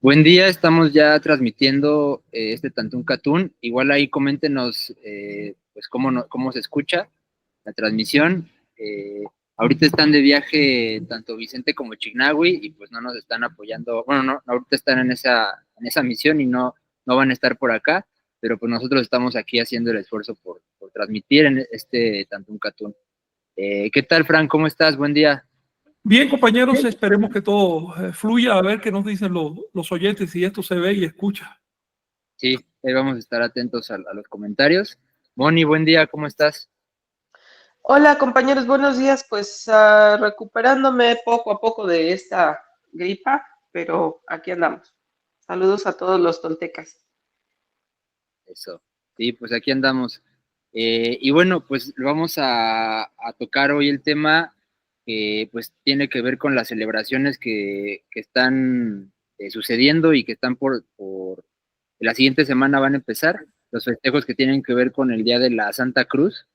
Buen día, estamos ya transmitiendo este Tantún Catún. Igual ahí coméntenos pues cómo se escucha la transmisión. Ahorita están de viaje tanto Vicente como Chignahui y pues no nos están apoyando. Bueno, no, ahorita están en esa misión y no van a estar por acá, pero pues nosotros estamos aquí haciendo el esfuerzo por transmitir en este Tantún Catún. ¿Qué tal, Fran? ¿Cómo estás? Buen día. Bien, compañeros, esperemos que todo fluya, a ver qué nos dicen los oyentes, si esto se ve y escucha. Sí, ahí vamos a estar atentos a los comentarios. Moni, buen día, ¿cómo estás? Hola compañeros, buenos días. Pues recuperándome poco a poco de esta gripa, pero aquí andamos. Saludos a todos los toltecas. Eso. Sí, pues aquí andamos. Y bueno, pues vamos a tocar hoy el tema que pues tiene que ver con las celebraciones que están sucediendo y que están por la siguiente semana van a empezar, los festejos que tienen que ver con el Día de la Santa Cruz.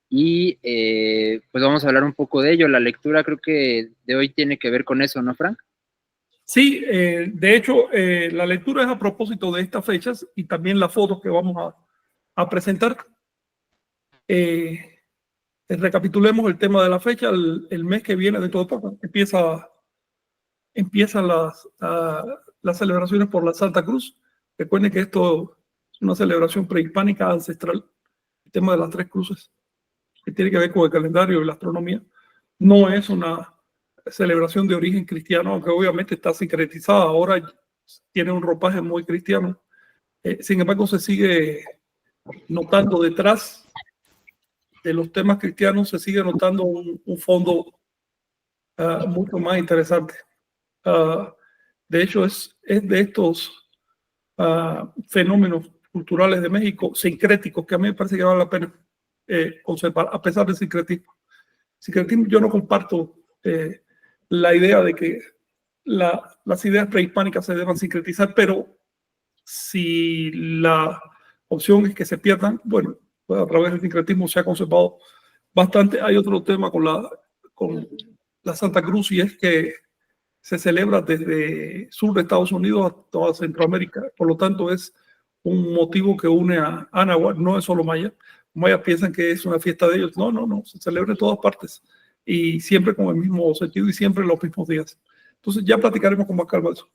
Y pues vamos a hablar un poco de ello. La lectura creo que de hoy tiene que ver con eso, ¿no, Frank? Sí, de hecho, la lectura es a propósito de estas fechas y también las fotos que vamos a presentar. Recapitulemos el tema de la fecha. El mes que viene, de todo poco, empiezan las celebraciones por la Santa Cruz. Recuerden que esto es una celebración prehispánica ancestral, el tema de las tres cruces, que tiene que ver con el calendario y la astronomía. No es una celebración de origen cristiano, aunque obviamente está sincretizada, ahora tiene un ropaje muy cristiano. Sin embargo, se sigue notando detrás de los temas cristianos, se sigue notando un fondo mucho más interesante. De hecho, es de estos fenómenos culturales de México, sincréticos, que a mí me parece que vale la pena conservar, a pesar del sincretismo. Sincretismo, yo no comparto la idea de que las ideas prehispánicas se deban sincretizar, pero si la opción es que se pierdan, bueno, pues a través del sincretismo se ha conservado bastante. Hay otro tema con la Santa Cruz, y es que se celebra desde sur de Estados Unidos a toda Centroamérica. Por lo tanto, es un motivo que une a Anáhuac, no es solo maya. Mayas piensan que es una fiesta de ellos. No, no, no, se celebra en todas partes y siempre con el mismo sentido y siempre en los mismos días. Entonces ya platicaremos con más calma eso.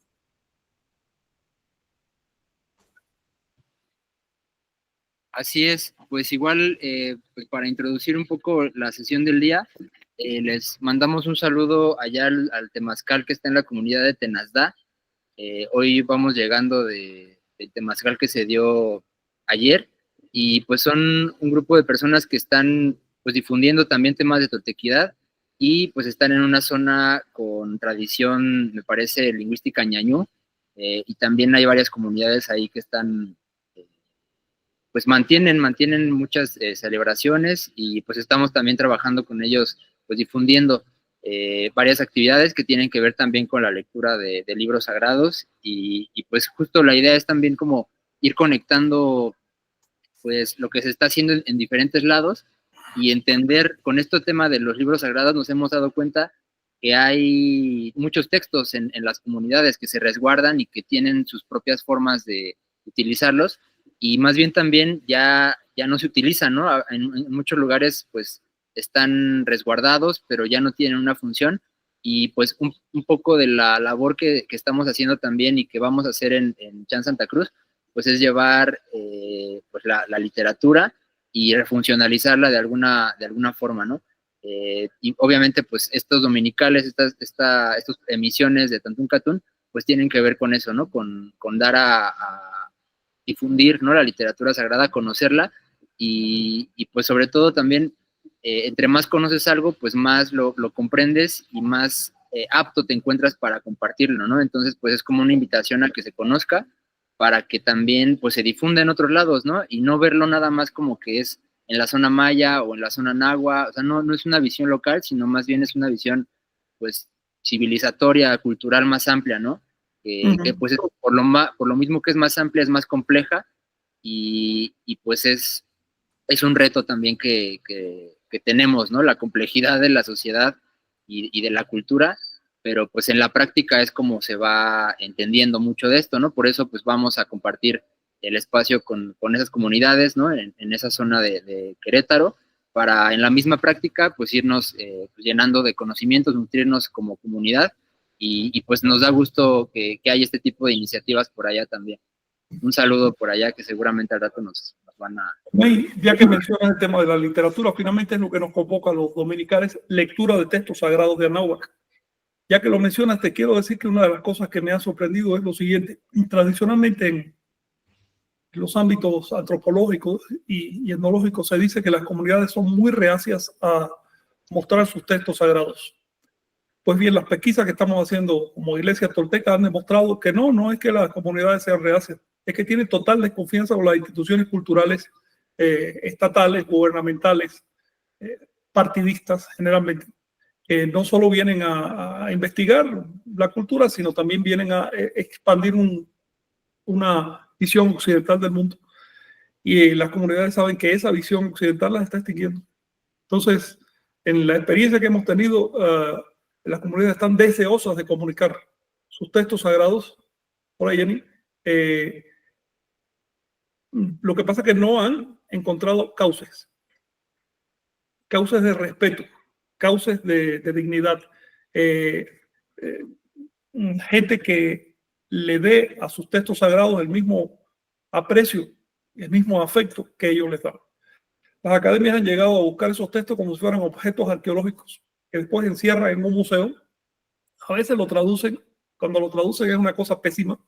Así es, pues igual pues para introducir un poco la sesión del día, les mandamos un saludo allá al Temazcal que está en la comunidad de Tenasdá. Hoy vamos llegando del Temazcal que se dio ayer y pues son un grupo de personas que están pues difundiendo también temas de toltequidad y pues están en una zona con tradición, me parece, lingüística ñañú, y también hay varias comunidades ahí que están pues mantienen muchas celebraciones y pues estamos también trabajando con ellos, pues difundiendo varias actividades que tienen que ver también con la lectura de libros sagrados y pues justo la idea es también como ir conectando pues lo que se está haciendo en diferentes lados y entender con este tema de los libros sagrados nos hemos dado cuenta que hay muchos textos en las comunidades que se resguardan y que tienen sus propias formas de utilizarlos y más bien también ya no se utilizan, ¿no? En muchos lugares pues están resguardados, pero ya no tienen una función y pues un poco de la labor que estamos haciendo también y que vamos a hacer en Chan Santa Cruz, pues es llevar pues la literatura y refuncionalizarla de alguna forma, ¿no? Y obviamente pues estos dominicales, estas emisiones de Tantún Catún, pues tienen que ver con eso, ¿no? Con dar a difundir, ¿no? La literatura sagrada, conocerla y pues sobre todo también, entre más conoces algo, pues más lo comprendes y más apto te encuentras para compartirlo, ¿no? Entonces, pues es como una invitación a que se conozca para que también pues se difunda en otros lados, ¿no? Y no verlo nada más como que es en la zona maya o en la zona nahua, o sea, no es una visión local, sino más bien es una visión pues civilizatoria, cultural más amplia, ¿no? Que pues es por lo mismo que es más amplia, es más compleja y pues es un reto también que tenemos, ¿no? La complejidad de la sociedad y de la cultura, pero pues en la práctica es como se va entendiendo mucho de esto, ¿no? Por eso pues vamos a compartir el espacio con esas comunidades, ¿no? En esa zona de Querétaro, para en la misma práctica pues irnos pues, llenando de conocimientos, nutrirnos como comunidad y pues nos da gusto que haya este tipo de iniciativas por allá también. Un saludo por allá que seguramente al rato nos van a... Ya que mencionas el tema de la literatura, finalmente es lo que nos convoca a los dominicales, lectura de textos sagrados de Anáhuac. Ya que lo mencionas, te quiero decir que una de las cosas que me ha sorprendido es lo siguiente. Tradicionalmente en los ámbitos antropológicos y etnológicos se dice que las comunidades son muy reacias a mostrar sus textos sagrados. Pues bien, las pesquisas que estamos haciendo como Iglesia Tolteca han demostrado que no es que las comunidades sean reacias, es que tienen total desconfianza con las instituciones culturales estatales, gubernamentales, partidistas generalmente. No solo vienen a investigar la cultura, sino también vienen a expandir una visión occidental del mundo. Y las comunidades saben que esa visión occidental las está extinguiendo. Entonces, en la experiencia que hemos tenido, las comunidades están deseosas de comunicar sus textos sagrados. Hola, Jenny. Lo que pasa es que no han encontrado cauces de respeto, cauces de dignidad. Gente que le dé a sus textos sagrados el mismo aprecio, el mismo afecto que ellos les dan. Las academias han llegado a buscar esos textos como si fueran objetos arqueológicos que después encierran en un museo. A veces lo traducen, cuando lo traducen es una cosa pésima.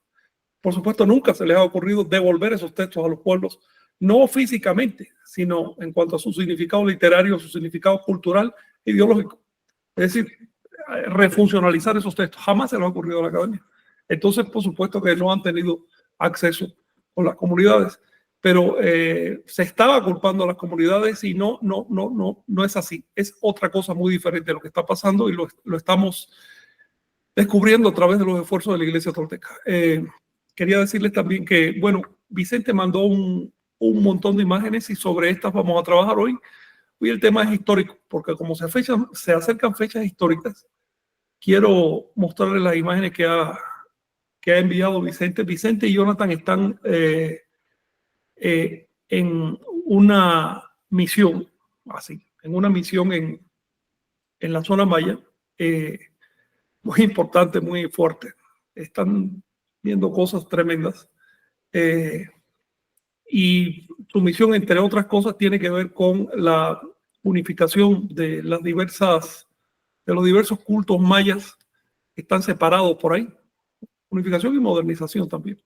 Por supuesto, nunca se les ha ocurrido devolver esos textos a los pueblos, no físicamente, sino en cuanto a su significado literario, su significado cultural e ideológico. Es decir, refuncionalizar esos textos. Jamás se les ha ocurrido a la academia. Entonces, por supuesto que no han tenido acceso con las comunidades, pero se estaba culpando a las comunidades y no es así. Es otra cosa muy diferente de lo que está pasando y lo estamos descubriendo a través de los esfuerzos de la Iglesia Tolteca. Quería decirles también que, bueno, Vicente mandó un montón de imágenes y sobre estas vamos a trabajar hoy. Hoy el tema es histórico, porque como se acercan fechas históricas, quiero mostrarles las imágenes que ha enviado Vicente. Vicente y Jonathan están en una misión, en la zona maya, muy importante, muy fuerte. Están viendo cosas tremendas. Y su misión, entre otras cosas, tiene que ver con la unificación de los diversos cultos mayas que están separados por ahí. Unificación y modernización también.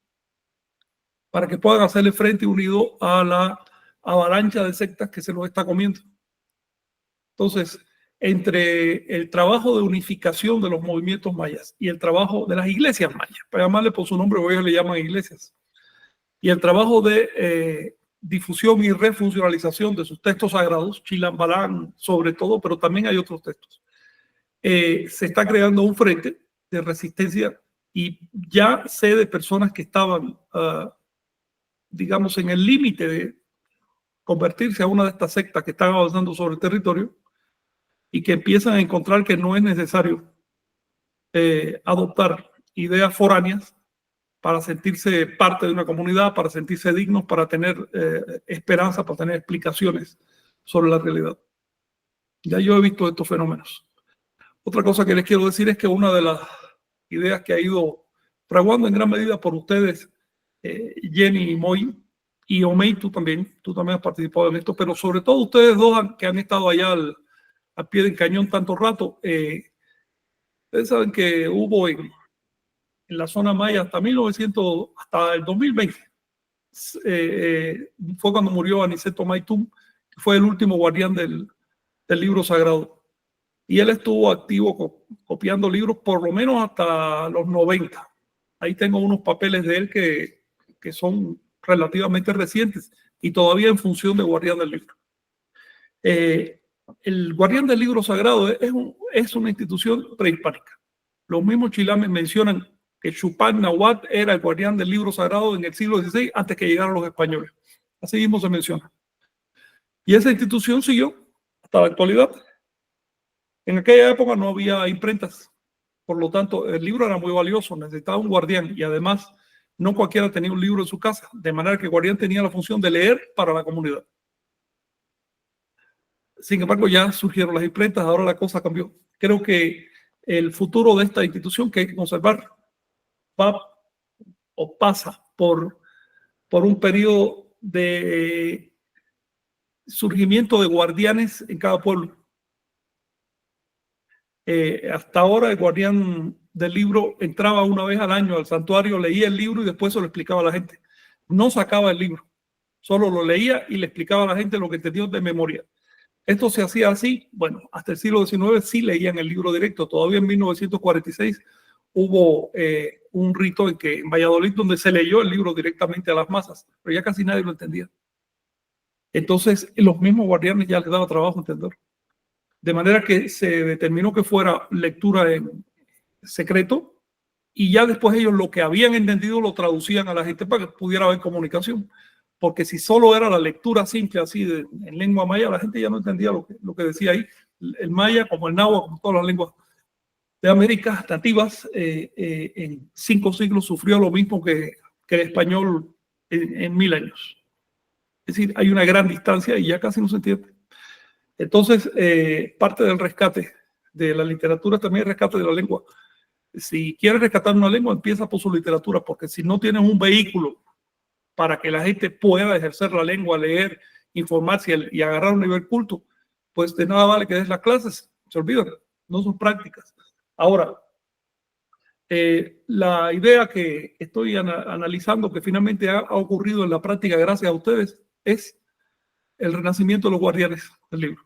Para que puedan hacerle frente unido a la avalancha de sectas que se los está comiendo. Entonces, entre el trabajo de unificación de los movimientos mayas y el trabajo de las iglesias mayas, para llamarle por su nombre, hoy ellos le llaman iglesias, y el trabajo de difusión y refuncionalización de sus textos sagrados, Chilambalán sobre todo, pero también hay otros textos, se está creando un frente de resistencia y ya sé de personas que estaban, digamos, en el límite de convertirse a una de estas sectas que están avanzando sobre el territorio y que empiezan a encontrar que no es necesario adoptar ideas foráneas para sentirse parte de una comunidad, para sentirse dignos, para tener esperanza, para tener explicaciones sobre la realidad. Ya yo he visto estos fenómenos. Otra cosa que les quiero decir es que una de las ideas que ha ido fraguando en gran medida por ustedes, Jenny y Moy, y Omey, tú también has participado en esto, pero sobre todo ustedes dos que han estado allá al pie del cañón tanto rato, ustedes saben que hubo en la zona maya hasta hasta el 2020. Fue cuando murió Aniceto Maytum, que fue el último guardián del libro sagrado. Y él estuvo activo copiando libros por lo menos hasta los 90. Ahí tengo unos papeles de él que son relativamente recientes y todavía en función de guardián del libro. El guardián del libro sagrado es una institución prehispánica. Los mismos chilames mencionan que Chupac Nahuatl era el guardián del libro sagrado en el siglo XVI antes que llegaran los españoles. Así mismo se menciona. Y esa institución siguió hasta la actualidad. En aquella época no había imprentas, Por lo tanto, el libro era muy valioso, necesitaba un guardián y además no cualquiera tenía un libro en su casa, de manera que el guardián tenía la función de leer para la comunidad. Sin embargo, ya surgieron las imprentas, ahora la cosa cambió. Creo que el futuro de esta institución que hay que conservar va o pasa por un periodo de surgimiento de guardianes en cada pueblo. Hasta ahora el guardián del libro entraba una vez al año al santuario, leía el libro y después se lo explicaba a la gente. No sacaba el libro, solo lo leía y le explicaba a la gente lo que entendió de memoria. Esto se hacía así, bueno, hasta el siglo XIX sí leían el libro directo. Todavía en 1946 hubo un rito en Valladolid donde se leyó el libro directamente a las masas, pero ya casi nadie lo entendía. Entonces los mismos guardianes ya les daba trabajo entender. De manera que se determinó que fuera lectura en secreto y ya después ellos lo que habían entendido lo traducían a la gente para que pudiera haber comunicación. Porque si solo era la lectura simple así en lengua maya, la gente ya no entendía lo que decía ahí. El maya, como el náhuatl, como todas las lenguas de América nativas, en 5 siglos sufrió lo mismo que el español en 1000 años. Es decir, hay una gran distancia y ya casi no se entiende. Entonces, parte del rescate de la literatura también es rescate de la lengua. Si quieres rescatar una lengua, empieza por su literatura, porque si no tienes un vehículo para que la gente pueda ejercer la lengua, leer, informarse y agarrar un nivel culto, pues de nada vale que des las clases, se olvidan, no son prácticas. Ahora, la idea que estoy analizando, que finalmente ha ocurrido en la práctica gracias a ustedes, es el renacimiento de los guardianes del libro.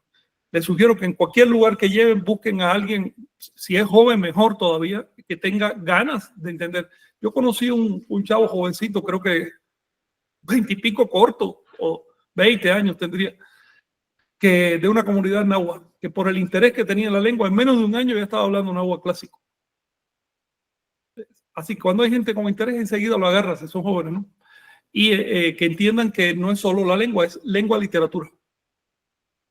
Les sugiero que en cualquier lugar que lleven, busquen a alguien, si es joven, mejor todavía, que tenga ganas de entender. Yo conocí un chavo jovencito, creo que 20 y pico corto, o 20 años tendría, que de una comunidad náhuatl, que por el interés que tenía en la lengua, en menos de un año ya estaba hablando náhuatl clásico. Así que cuando hay gente con interés, enseguida lo agarra, si son jóvenes, ¿no? Y que entiendan que no es solo la lengua, es lengua, literatura.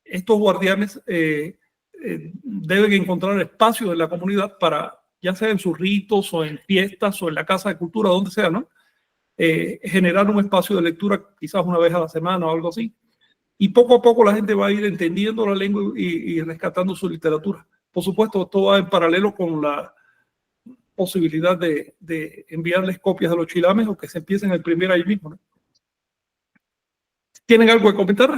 Estos guardianes deben encontrar espacio en la comunidad para, ya sea en sus ritos o en fiestas o en la casa de cultura, donde sea, ¿no? Generar un espacio de lectura quizás una vez a la semana o algo así. Y poco a poco la gente va a ir entendiendo la lengua y rescatando su literatura. Por supuesto, esto va en paralelo con la posibilidad de enviarles copias de los chilames o que se empiecen a imprimir ahí mismo, ¿no? ¿Tienen algo que comentar?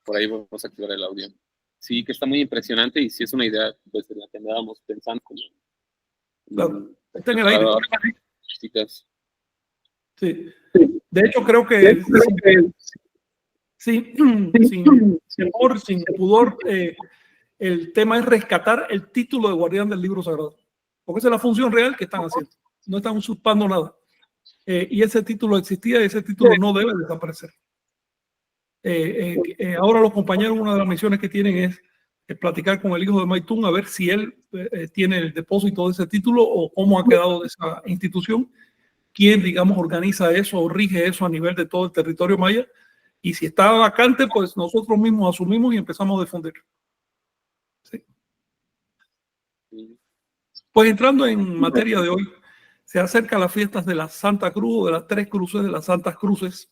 Por ahí vamos a activar el audio. Sí, que está muy impresionante y sí es una idea pues, de la que andábamos pensando. Como, claro, está en el aire. Chicas. Sí. De hecho, creo que sin temor, sin pudor, el tema es rescatar el título de guardián del libro sagrado. Porque esa es la función real que están haciendo. No están usurpando nada. Y ese título existía y ese título no debe desaparecer. Ahora los compañeros, una de las misiones que tienen es platicar con el hijo de Maitún a ver si él tiene el depósito de ese título o cómo ha quedado de esa institución, quién, digamos, organiza eso o rige eso a nivel de todo el territorio maya, y si está vacante, pues nosotros mismos asumimos y empezamos a difundir. Sí. Pues entrando en materia de hoy, se acercan las fiestas de la Santa Cruz o de las 3 cruces, de las Santas Cruces.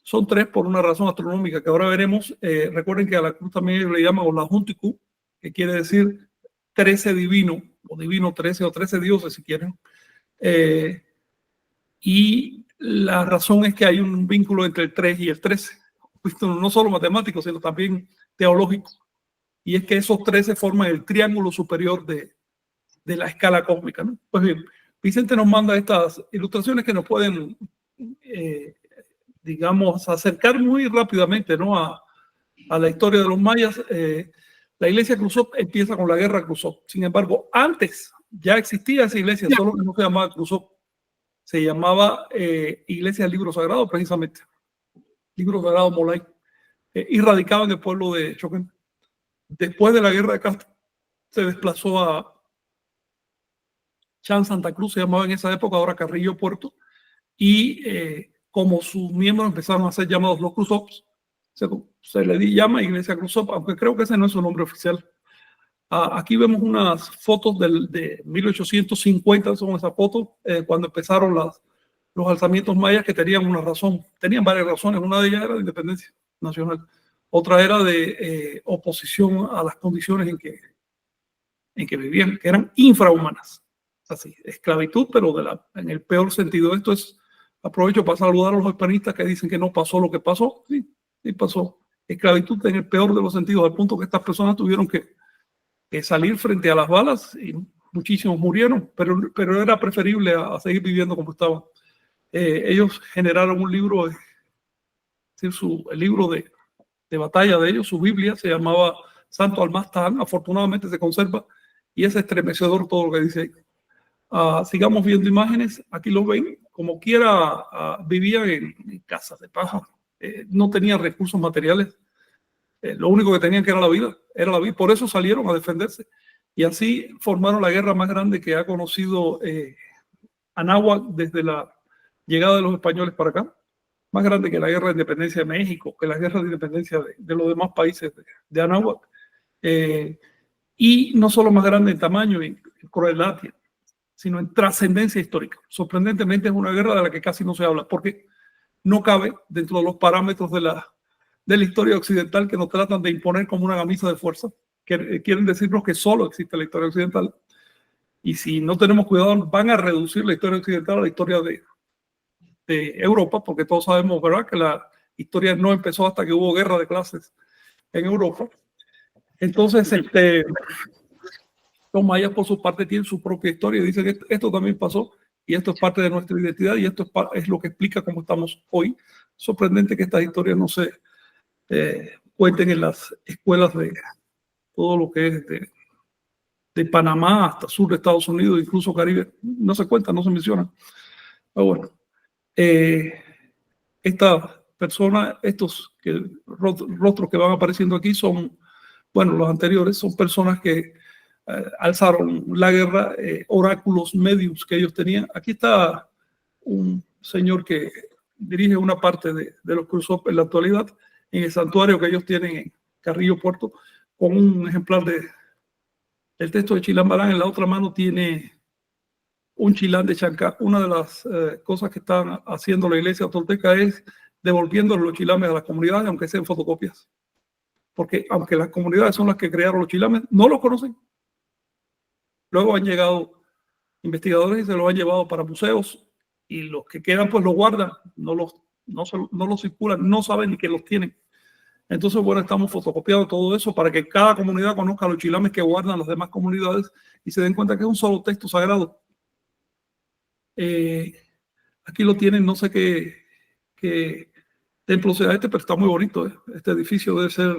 Son 3 por una razón astronómica que ahora veremos. Recuerden que a la cruz también le llaman la Junticu, que quiere decir 13 divino, o divino 13 o 13 dioses si quieren. Y la razón es que hay un vínculo entre el 3 y el 13, no solo matemático, sino también teológico. Y es que esos 13 forman el triángulo superior de la escala cósmica, ¿no? Pues bien, Vicente nos manda estas ilustraciones que nos pueden digamos, acercar muy rápidamente, ¿no? a la historia de los mayas. La iglesia Cruzop empieza con la guerra Cruzop. Sin embargo, antes ya existía esa iglesia, solo que no se llamaba Cruzop. Se llamaba Iglesia del Libro Sagrado, precisamente. Libro Sagrado Molay. Y radicaba en el pueblo de Choquén. Después de la guerra de Castro, se desplazó a Chan Santa Cruz, se llamaba en esa época, ahora Carrillo Puerto. Y como sus miembros empezaron a ser llamados los Cruzops, se le llama Iglesia Cruzop, aunque creo que ese no es su nombre oficial. Aquí vemos unas fotos de 1850, son esas fotos, cuando empezaron los alzamientos mayas, que tenían una razón, tenían varias razones. Una de ellas era de independencia nacional, otra era de oposición a las condiciones en que vivían, que eran infrahumanas. Así, esclavitud, pero en el peor sentido. Esto es, aprovecho para saludar a los hispanistas que dicen que no pasó lo que pasó. Sí, sí pasó. Esclavitud en el peor de los sentidos, al punto que estas personas tuvieron que salir frente a las balas y muchísimos murieron, pero era preferible a seguir viviendo como estaban. Ellos generaron un libro, el libro de batalla de ellos, su Biblia se llamaba Santo Almastán, afortunadamente se conserva y es estremecedor todo lo que dice ahí. Sigamos viendo imágenes, aquí lo ven, como quiera vivían en casas de paja, no tenían recursos materiales. Lo único que tenían que era la vida, por eso salieron a defenderse y así formaron la guerra más grande que ha conocido Anáhuac desde la llegada de los españoles para acá, más grande que la guerra de independencia de México, que la guerra de independencia de los demás países de Anáhuac, y no solo más grande en tamaño y en crueldad, sino en trascendencia histórica. Sorprendentemente es una guerra de la que casi no se habla, porque no cabe dentro de los parámetros de la historia occidental que nos tratan de imponer como una camisa de fuerza, que quieren decirnos que solo existe la historia occidental. Y si no tenemos cuidado, van a reducir la historia occidental a la historia de Europa, porque todos sabemos, ¿verdad?, que la historia no empezó hasta que hubo guerra de clases en Europa. Entonces, los mayas, por su parte, tienen su propia historia y dicen que esto también pasó y esto es parte de nuestra identidad y esto es lo que explica cómo estamos hoy. Sorprendente que estas historias no se cuenten en las escuelas de todo lo que es de Panamá hasta sur de Estados Unidos, incluso Caribe. No se cuentan, no se mencionan. Pero bueno, esta persona, estos rostros que van apareciendo aquí son, bueno, los anteriores son personas que alzaron la guerra, oráculos medios que ellos tenían. Aquí está un señor que dirige una parte de los Cruzop en la actualidad, en el santuario que ellos tienen en Carrillo Puerto, con un ejemplar del texto de Chilambalán. En la otra mano tiene un chilán de Chancá. Una de las cosas que están haciendo la iglesia tolteca es devolviendo los chilames a las comunidades, aunque sean fotocopias. Porque aunque las comunidades son las que crearon los chilames, no los conocen. Luego han llegado investigadores y se los han llevado para museos y los que quedan pues los guardan, no los circulan, no saben ni que los tienen. Entonces, bueno, estamos fotocopiando todo eso para que cada comunidad conozca los chilames que guardan las demás comunidades y se den cuenta que es un solo texto sagrado. Aquí lo tienen, no sé qué templo sea este, pero está muy bonito. Este edificio debe ser,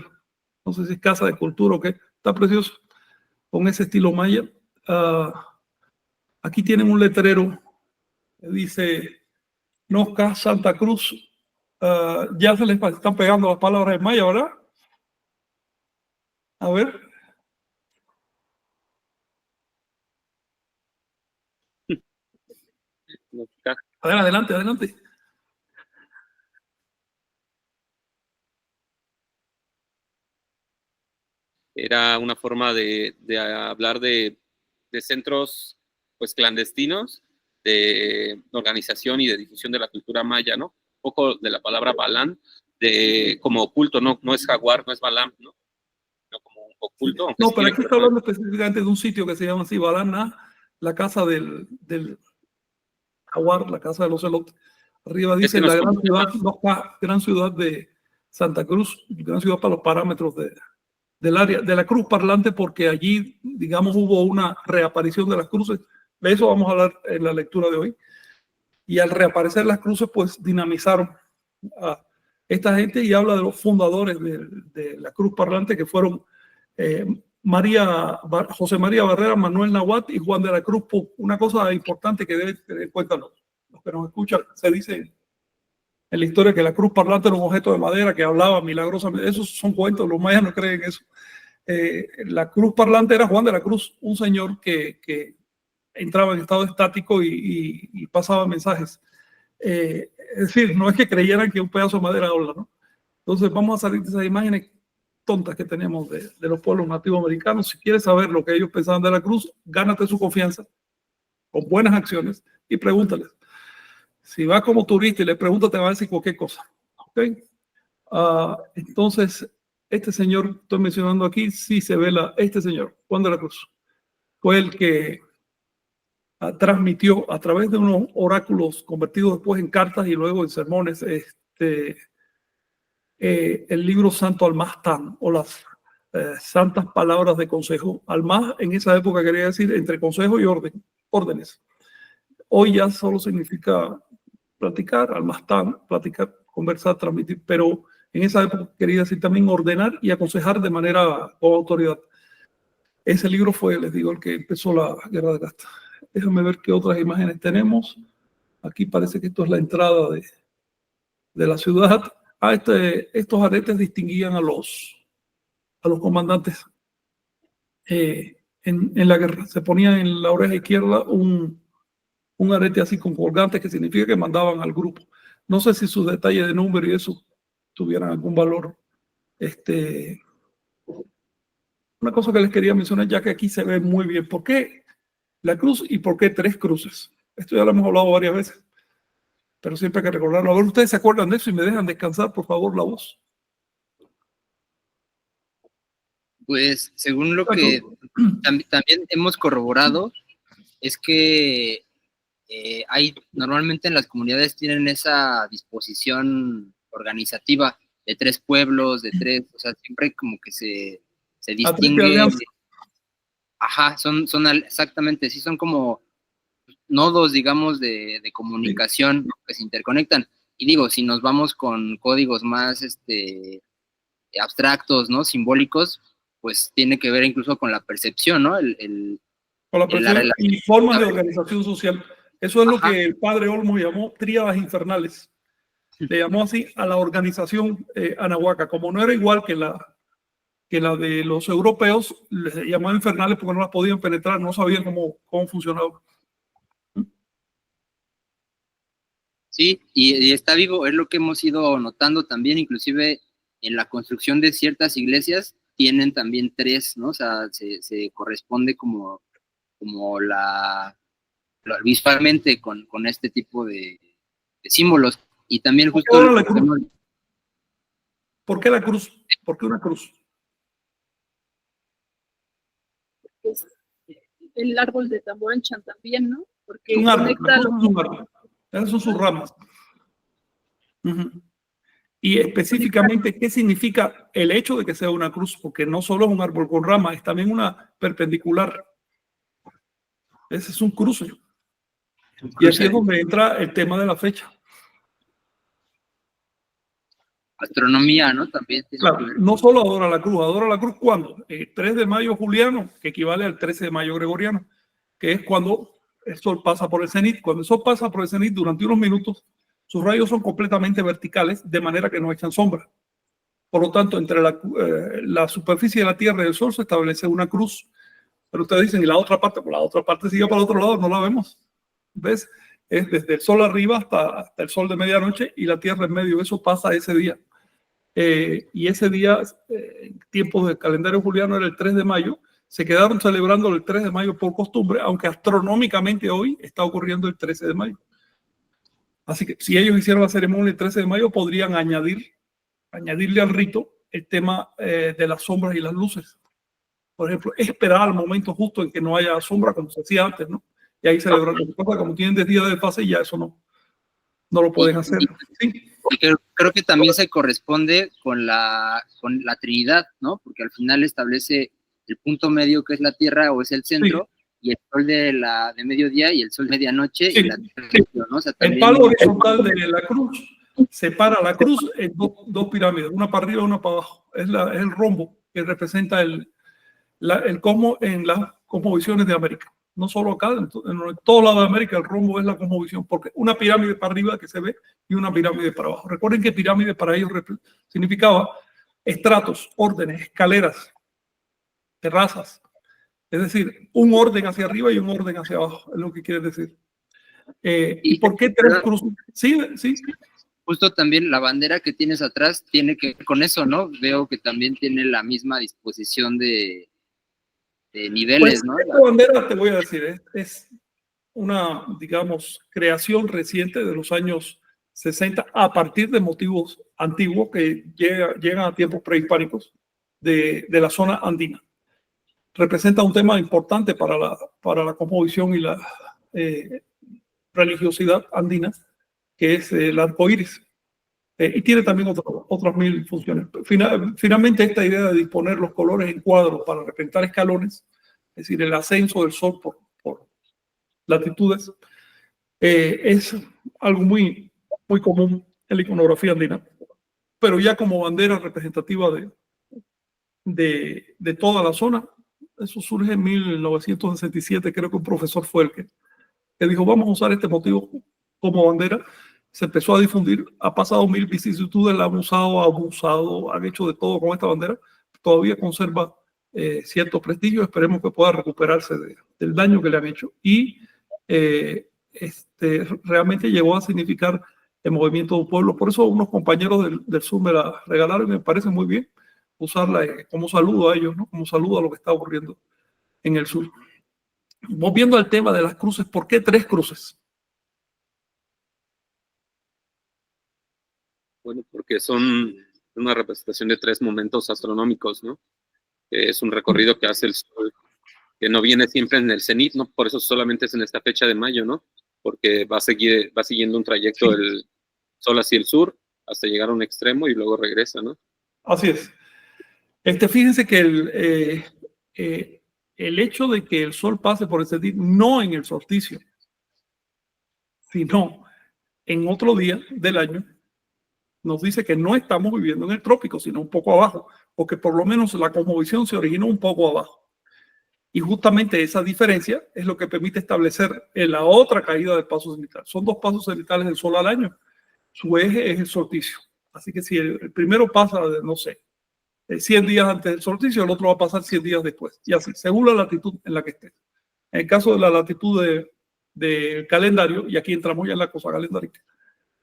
no sé si es casa de cultura o qué, está precioso, con ese estilo maya. Aquí tienen un letrero que dice Nosca Santa Cruz. Ya se les están pegando las palabras en maya, ¿verdad? A ver. Adelante, adelante. Era una forma de hablar de centros pues clandestinos de organización y de difusión de la cultura maya, ¿no? Un poco de la palabra balán, como oculto, no es jaguar, no es balam, ¿no? No como un oculto. No, pero aquí está hablando específicamente de un sitio que se llama así, Balana, la casa del jaguar, la casa de los celotes. Arriba dice la gran ciudad de Santa Cruz, gran ciudad para los parámetros del área, de la cruz parlante, porque allí, digamos, hubo una reaparición de las cruces. De eso vamos a hablar en la lectura de hoy. Y al reaparecer las cruces, pues dinamizaron a esta gente y habla de los fundadores de la cruz parlante, que fueron José María Barrera, Manuel Nahuatl y Juan de la Cruz. Una cosa importante que deben tener en cuenta los que nos escuchan, se dice en la historia que la cruz parlante era un objeto de madera que hablaba milagrosamente. Esos son cuentos, los mayas no creen eso. La cruz parlante era Juan de la Cruz, un señor que entraba en estado estático y pasaba mensajes. Es decir, no es que creyeran que un pedazo de madera habla, ¿no? Entonces vamos a salir de esas imágenes tontas que tenemos de los pueblos nativos americanos. Si quieres saber lo que ellos pensaban de la cruz, gánate su confianza con buenas acciones y pregúntales. Si vas como turista y le preguntas, te va a decir cualquier cosa. ¿Okay? Entonces, este señor, estoy mencionando aquí, sí se ve este señor, Juan de la Cruz, fue el que transmitió a través de unos oráculos convertidos después en cartas y luego en sermones el libro Santo Almastán o las santas palabras de consejo. Almaz en esa época quería decir entre consejo y órdenes. Hoy ya solo significa platicar, Almastán, platicar, conversar, transmitir, pero en esa época quería decir también ordenar y aconsejar de manera con autoridad. Ese libro fue, les digo, el que empezó la guerra de castas. Déjame ver qué otras imágenes tenemos. Aquí parece que esto es la entrada de la ciudad. Estos aretes distinguían a los comandantes en la guerra. Se ponía en la oreja izquierda un arete así con colgantes, que significa que mandaban al grupo. No sé si sus detalles de número y eso tuvieran algún valor. Una cosa que les quería mencionar, ya que aquí se ve muy bien, ¿por qué la cruz y por qué 3 cruces? Esto ya lo hemos hablado varias veces, pero siempre hay que recordarlo. A ver, ustedes se acuerdan de eso y me dejan descansar, por favor, la voz. Pues según lo que también hemos corroborado, es que normalmente en las comunidades tienen esa disposición organizativa de 3 pueblos, de 3, o sea, siempre como que se distingue. Ajá, son exactamente, sí, son como nodos, digamos, de comunicación que se interconectan. Y digo, si nos vamos con códigos más abstractos, ¿no? Simbólicos, pues tiene que ver incluso con la percepción, ¿no? Con la percepción y formas de organización social. Eso es lo que el padre Olmo llamó tríadas infernales. Le llamó así a la organización anahuaca. Como no era igual que la de los europeos, les llamaban infernales porque no las podían penetrar, no sabían cómo funcionaba. Sí, y está vivo, es lo que hemos ido notando también, inclusive en la construcción de ciertas iglesias tienen también 3, ¿no? O sea, se corresponde como visualmente con este tipo de símbolos. Y también justo... ¿Por qué la cruz? ¿Por qué una cruz? Es el árbol de Tamuanchan también, ¿no? Porque un árbol, esas son sus ramas. Y específicamente, ¿qué significa el hecho de que sea una cruz? Porque no solo es un árbol con ramas, es también una perpendicular. Ese es un cruce. Y aquí es donde entra el tema de la fecha. Astronomía, ¿no? También. Claro, no solo adora la cruz, ¿cuándo? El 3 de mayo juliano, que equivale al 13 de mayo gregoriano, que es cuando el sol pasa por el cenit. Cuando el sol pasa por el cenit durante unos minutos, sus rayos son completamente verticales, de manera que no echan sombra. Por lo tanto, entre la superficie de la Tierra y el Sol se establece una cruz. Pero ustedes dicen, ¿y la otra parte? Pues la otra parte sigue para el otro lado, no la vemos. ¿Ves? Es desde el Sol arriba hasta el Sol de medianoche y la Tierra en medio. Eso pasa ese día. Y ese día, en tiempos del calendario juliano, era el 3 de mayo. Se quedaron celebrando el 3 de mayo por costumbre, aunque astronómicamente hoy está ocurriendo el 13 de mayo. Así que si ellos hicieron la ceremonia el 13 de mayo, podrían añadirle al rito el tema de las sombras y las luces. Por ejemplo, esperar al momento justo en que no haya sombra, como se hacía antes, ¿no? Y ahí celebrar las cosas, como tienen 10 días de fase, ya eso no lo pueden hacer. ¿Sí? Creo que también se corresponde con la Trinidad, ¿no? Porque al final establece el punto medio, que es la Tierra o es el centro, y el sol de mediodía y el sol de medianoche, y la Tierra, ¿no? O sea, el palo horizontal de la cruz separa la cruz en dos pirámides, una para arriba y una para abajo. Es el rombo que representa el cosmos en las cosmovisiones de América. No solo acá, en todo lado de América el rombo es la cosmovisión, porque una pirámide para arriba que se ve y una pirámide para abajo. Recuerden que pirámide para ellos significaba estratos, órdenes, escaleras, terrazas. Es decir, un orden hacia arriba y un orden hacia abajo, es lo que quiere decir. ¿Y por qué 3 cruces? Sí. justo también la bandera que tienes atrás tiene que ver con eso, ¿no? Veo que también tiene la misma disposición de niveles, Pues ¿no? esta bandera, te voy a decir, es una, digamos, creación reciente de los años 60 a partir de motivos antiguos que llegan a tiempos prehispánicos de la zona andina. Representa un tema importante para la cosmovisión y la religiosidad andina, que es el arco iris. Y tiene también otras 1000 funciones. Finalmente, esta idea de disponer los colores en cuadros para representar escalones, es decir, el ascenso del sol por latitudes, es algo muy, muy común en la iconografía andina, pero ya como bandera representativa de toda la zona. Eso surge en 1967, creo que un profesor fue el que dijo, vamos a usar este motivo como bandera. Se empezó a difundir, ha pasado 1000 vicisitudes, la han usado, abusado, han hecho de todo con esta bandera, todavía conserva cierto prestigio, esperemos que pueda recuperarse del daño que le han hecho. Y realmente llegó a significar el movimiento de un pueblo. Por eso unos compañeros del sur me la regalaron y me parece muy bien usarla como saludo a ellos, ¿no? Como saludo a lo que está ocurriendo en el sur. Volviendo al tema de las cruces, ¿por qué 3 cruces? Bueno, porque son una representación de 3 momentos astronómicos, ¿no? Es un recorrido que hace el sol, que no viene siempre en el cenit, ¿no? Por eso solamente es en esta fecha de mayo, ¿no? Porque va siguiendo un trayecto del sol hacia el sur hasta llegar a un extremo y luego regresa, ¿no? Así es. Fíjense que el hecho de que el sol pase por el cenit, no en el solsticio, sino en otro día del año, nos dice que no estamos viviendo en el trópico, sino un poco abajo, o que por lo menos la cosmovisión se originó un poco abajo. Y justamente esa diferencia es lo que permite establecer la otra caída del paso cenital. Son 2 pasos cenitales del sol al año. Su eje es el solsticio. Así que si el primero pasa, no sé, 100 días antes del solsticio, el otro va a pasar 100 días después. Y así, según la latitud en la que esté. En el caso de la latitud del calendario, y aquí entramos ya en la cosa calendárica,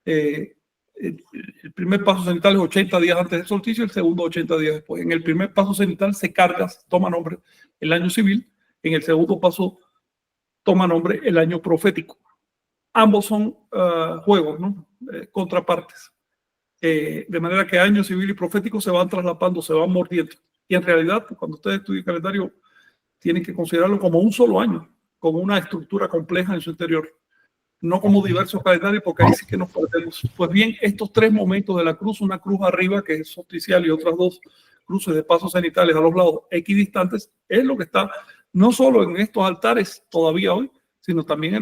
el primer paso cenital es 80 días antes del solsticio, el segundo 80 días después. En el primer paso cenital se carga, toma nombre el año civil, en el segundo paso toma nombre el año profético. Ambos son juegos, ¿no? Contrapartes. De manera que año civil y profético se van traslapando, se van mordiendo. Y en realidad, cuando ustedes estudian el calendario, tienen que considerarlo como un solo año, como una estructura compleja en su interior, no como diversos calendarios, porque ahí sí que nos perdemos. Pues bien, estos 3 momentos de la cruz, una cruz arriba que es solsticial y otras 2 cruces de pasos cenitales a los lados equidistantes, es lo que está no solo en estos altares todavía hoy, sino también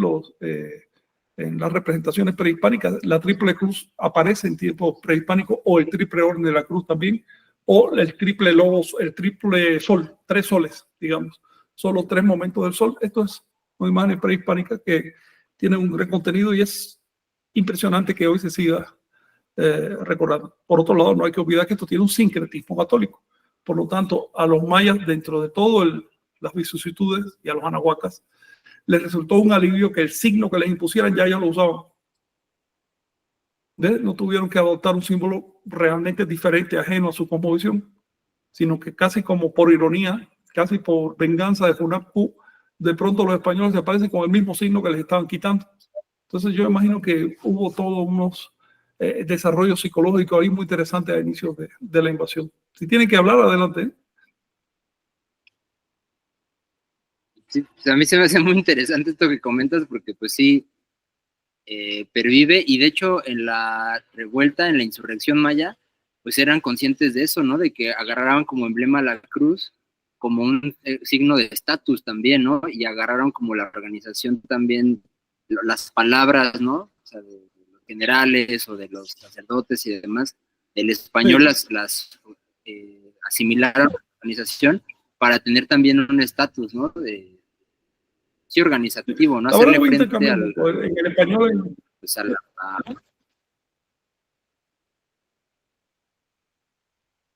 en las representaciones prehispánicas. La triple cruz aparece en tiempos prehispánicos, o el triple orden de la cruz también, o el triple logos, el triple sol, 3 soles, digamos. Son los 3 momentos del sol. Esto es una imagen prehispánica que tiene un gran contenido y es impresionante que hoy se siga recordando. Por otro lado, no hay que olvidar que esto tiene un sincretismo católico. Por lo tanto, a los mayas, dentro de todo las vicisitudes, y a los anahuacas, les resultó un alivio que el signo que les impusieran ya ellos lo usaban. No tuvieron que adoptar un símbolo realmente diferente, ajeno a su cosmovisión, sino que casi como por ironía, casi por venganza de Funapu, de pronto los españoles se aparecen con el mismo signo que les estaban quitando. Entonces yo imagino que hubo todos unos desarrollos psicológicos ahí muy interesantes a inicios de la invasión. Si tienen que hablar, adelante. Sí, pues a mí se me hace muy interesante esto que comentas, porque pues sí, pervive, y de hecho en la revuelta, en la insurrección maya, pues eran conscientes de eso, ¿no? De que agarraban como emblema la cruz, como un signo de estatus también, ¿no? Y agarraron como la organización también, las palabras, ¿no? O sea, de los generales o de los sacerdotes y demás, del español las asimilaron a la organización para tener también un estatus, ¿no? Sí, organizativo, ¿no? Ahora Hacerle lo frente en el español. Pues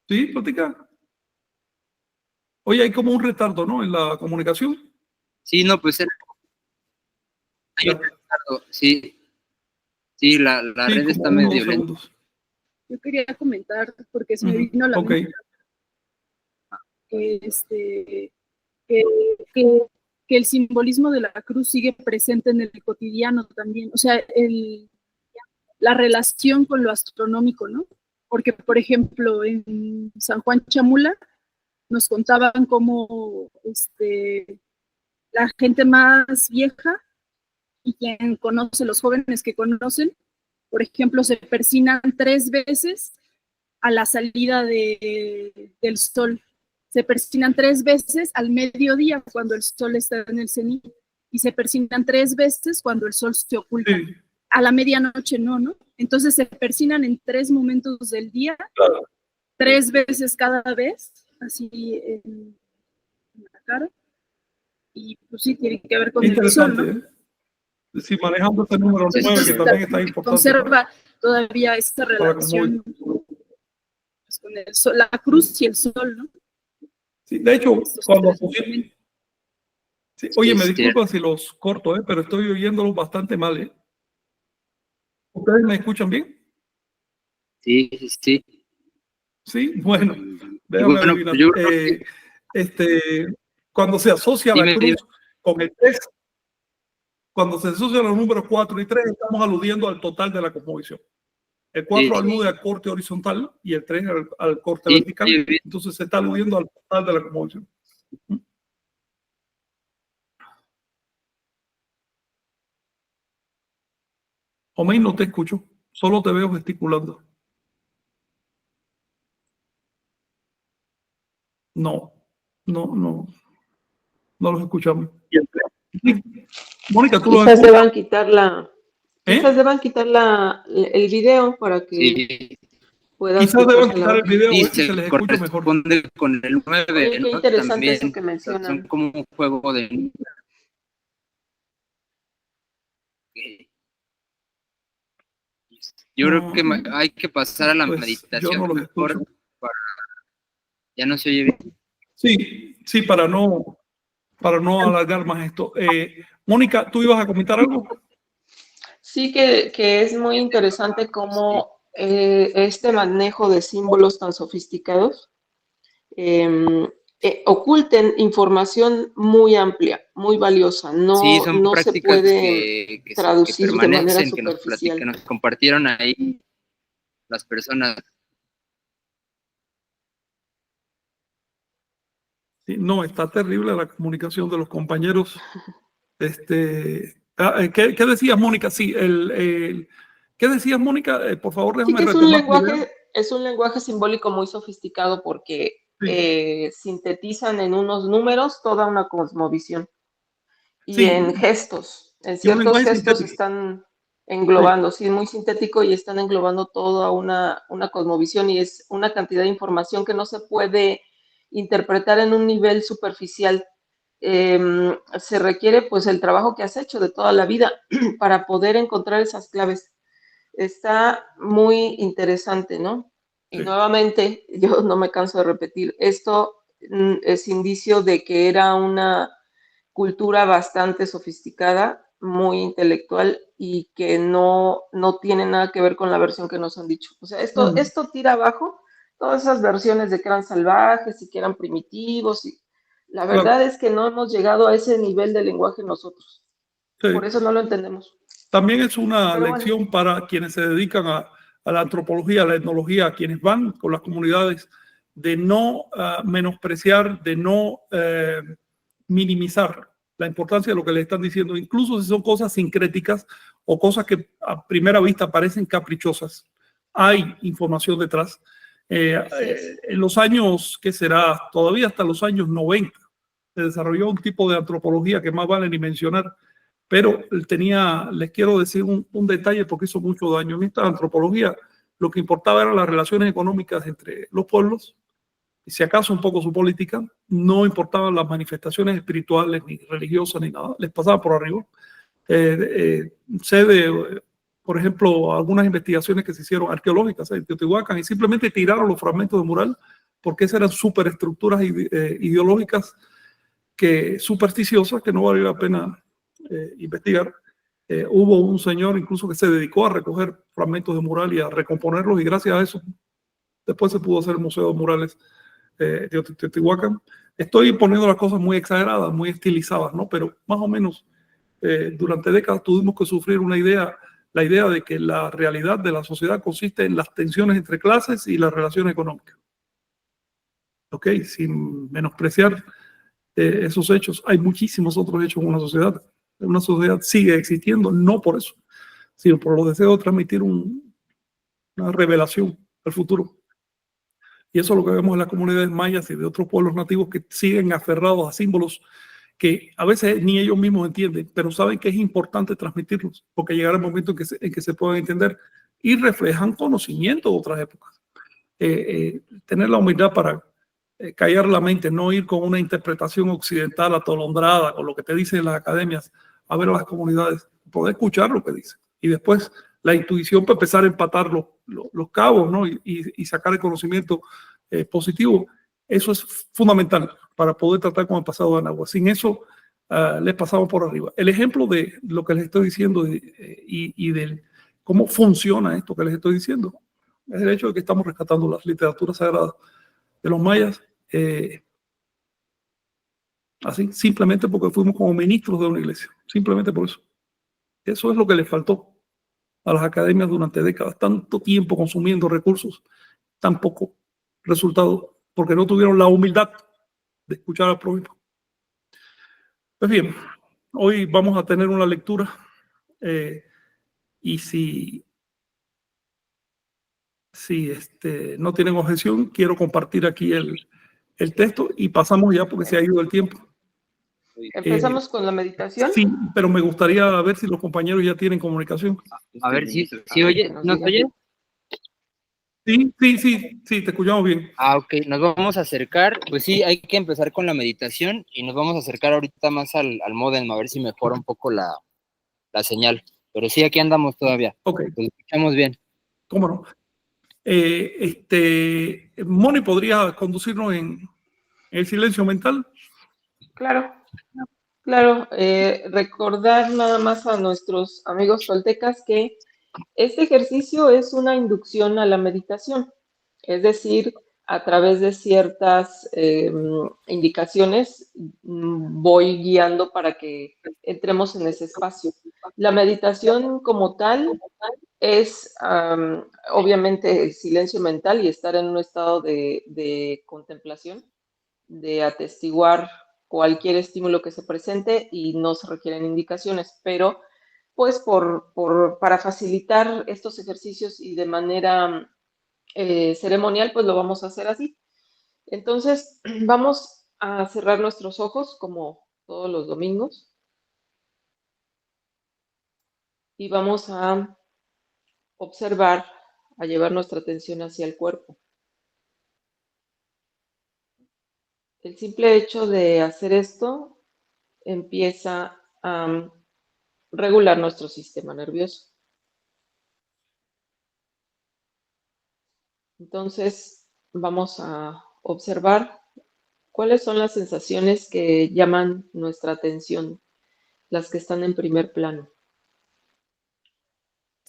Sí, platica. Oye, hay como un retardo, ¿no? En la comunicación. sí, no, pues hay un retardo, sí. Sí, la Sí, red como está 1 o 2 medio lenta. segundos. Yo quería comentar, porque se me Ujú, vino a la ok. mente que, que, que, que el simbolismo de la cruz sigue presente en el cotidiano también. O sea, la relación con lo astronómico, ¿no? Porque, por ejemplo, en San Juan Chamula nos contaban cómo la gente más vieja y quien conoce, los jóvenes que conocen, por ejemplo, se persinan 3 veces a la salida del sol. Se persinan 3 veces al mediodía cuando el sol está en el cenit y se persinan 3 veces cuando el sol se oculta. Sí, A la medianoche no. Entonces se persinan en 3 momentos del día, claro. 3 veces cada vez, así en la cara. Y pues sí, tiene que ver con el sol, Interesante, ¿no? ¿eh? Sí, manejando este número Sí, 9, que sí, también está importante conserva todavía esta para como hoy. relación pues, con el sol, la cruz y el sol, ¿no? Sí, de hecho, Estos cuando tres elementos. sí, oye, me sí, disculpan si los corto, pero estoy oyéndolos bastante mal, ¿eh? ¿Ustedes me escuchan bien? sí. Sí, bueno, Y déjame bueno, adivinar. yo creo que Cuando se asocia sí la me dio. cruz con el 3, cuando se asocian los números 4 y 3, estamos aludiendo al total de la cosmovisión. El 4 Sí, alude al corte horizontal y el 3 al corte sí, vertical. sí, Entonces se está aludiendo al total de la cosmovisión. Omey, no te escucho, solo te veo gesticulando. No, no los escuchamos. Sí. Mónica, ¿tú los Quizás escuchas? deban quitar el video para que sí. pueda Quizás deban escucharse la quitar el voz. video, Sí, a ver si se se les escucha mejor. corresponde con el 9, Oye, qué ¿no? interesante eso También, que o sea, son mencionan. como un juego de... Yo creo que hay que pasar a la Pues yo meditación no los mejor. escucho. Ya no se oye bien. Sí, para no alargar más esto. Mónica, ¿tú ibas a comentar algo? Sí que es muy interesante cómo este manejo de símbolos tan sofisticados eh, oculten información muy amplia, muy valiosa. Sí, No, son no se prácticas puede que traducir de manera permanecen, que superficial. nos compartieron ahí las personas. Sí, no, está terrible la comunicación de los compañeros. ¿Qué decías, Mónica? Sí, ¿qué decías, Mónica? Por favor, Sí déjame que retomar tu idea. es un lenguaje simbólico muy sofisticado porque Sí, sintetizan en unos números toda una cosmovisión y en sí, gestos, en y un ciertos lenguaje gestos sintético. están Sí, englobando, sí, muy sintético y están englobando toda una cosmovisión y es una cantidad de información que no se puede interpretar en un nivel superficial. Se requiere pues el trabajo que has hecho de toda la vida para poder encontrar esas claves. Está muy interesante, ¿no? Y sí. nuevamente, yo no me canso de repetir, esto es indicio de que era una cultura bastante sofisticada, muy intelectual y que no tiene nada que ver con la versión que nos han dicho. O sea, esto tira abajo todas esas versiones de que eran salvajes y que eran primitivos. Y la Claro, verdad es que no hemos llegado a ese nivel de lenguaje nosotros. Por sí. eso no lo entendemos. También es una Pero bueno, lección para quienes se dedican a la antropología, a la etnología, a quienes van con las comunidades, de no menospreciar, de no minimizar la importancia de lo que le están diciendo, incluso si son cosas sincréticas o cosas que a primera vista parecen caprichosas. Hay información detrás. En los años, ¿qué será? Todavía hasta los años 90 se desarrolló un tipo de antropología que más vale ni mencionar, pero les quiero decir un detalle porque hizo mucho daño. En esta antropología lo que importaba eran las relaciones económicas entre los pueblos, y si acaso un poco su política, no importaban las manifestaciones espirituales, ni religiosas, ni nada, les pasaba por arriba. Sé de, por ejemplo, algunas investigaciones que se hicieron arqueológicas en Teotihuacán y simplemente tiraron los fragmentos de mural porque esas eran superestructuras ideológicas supersticiosas que no valía la pena investigar. Hubo un señor incluso que se dedicó a recoger fragmentos de mural y a recomponerlos, y gracias a eso después se pudo hacer el Museo de Murales de Teotihuacán. Estoy poniendo las cosas muy exageradas, muy estilizadas, ¿no? Pero más o menos durante décadas tuvimos que sufrir la idea de que la realidad de la sociedad consiste en las tensiones entre clases y las relaciones económicas. ¿Ok? Sin menospreciar esos hechos. Hay muchísimos otros hechos en una sociedad. Una sociedad sigue existiendo, no por eso, sino por los deseos de transmitir una revelación al futuro. Y eso es lo que vemos en las comunidades mayas y de otros pueblos nativos que siguen aferrados a símbolos que a veces ni ellos mismos entienden, pero saben que es importante transmitirlos, porque llegará el momento en que se puedan entender y reflejan conocimiento de otras épocas. Tener la humildad para callar la mente, no ir con una interpretación occidental atolondrada con lo que te dicen las academias, a ver a las comunidades, poder escuchar lo que dicen. Y después la intuición para empezar a empatar los cabos, ¿no? y sacar el conocimiento positivo. Eso es fundamental para poder tratar con el pasado de Anáhuac. Sin eso, les pasamos por arriba. El ejemplo de lo que les estoy diciendo y de cómo funciona esto que les estoy diciendo es el hecho de que estamos rescatando las literaturas sagradas de los mayas, así, simplemente porque fuimos como ministros de una iglesia, simplemente por eso. Eso es lo que le faltó a las academias durante décadas, tanto tiempo consumiendo recursos, tan poco resultado, porque no tuvieron la humildad de escuchar al prójimo. Pues bien, hoy vamos a tener una lectura y si no tienen objeción, quiero compartir aquí el texto y pasamos ya porque se ha ido el tiempo. ¿Empezamos con la meditación? Sí, pero me gustaría ver si los compañeros ya tienen comunicación. A ver, si oye, ¿nos oye? Sí, te escuchamos bien. Ok, nos vamos a acercar, pues sí, hay que empezar con la meditación y nos vamos a acercar ahorita más al módem, a ver si mejora un poco la señal. Pero sí, aquí andamos todavía. Ok. Pues escuchamos bien. ¿Cómo no? Moni, ¿podría conducirnos en el silencio mental? Claro, claro. Recordar nada más a nuestros amigos toltecas que este ejercicio es una inducción a la meditación, es decir, a través de ciertas indicaciones voy guiando para que entremos en ese espacio. La meditación como tal es obviamente el silencio mental y estar en un estado de contemplación, de atestiguar cualquier estímulo que se presente y no se requieren indicaciones, pero pues para facilitar estos ejercicios y de manera ceremonial, pues lo vamos a hacer así. Entonces, vamos a cerrar nuestros ojos como todos los domingos y vamos a observar, a llevar nuestra atención hacia el cuerpo. El simple hecho de hacer esto empieza a regular nuestro sistema nervioso. Entonces, vamos a observar cuáles son las sensaciones que llaman nuestra atención, las que están en primer plano.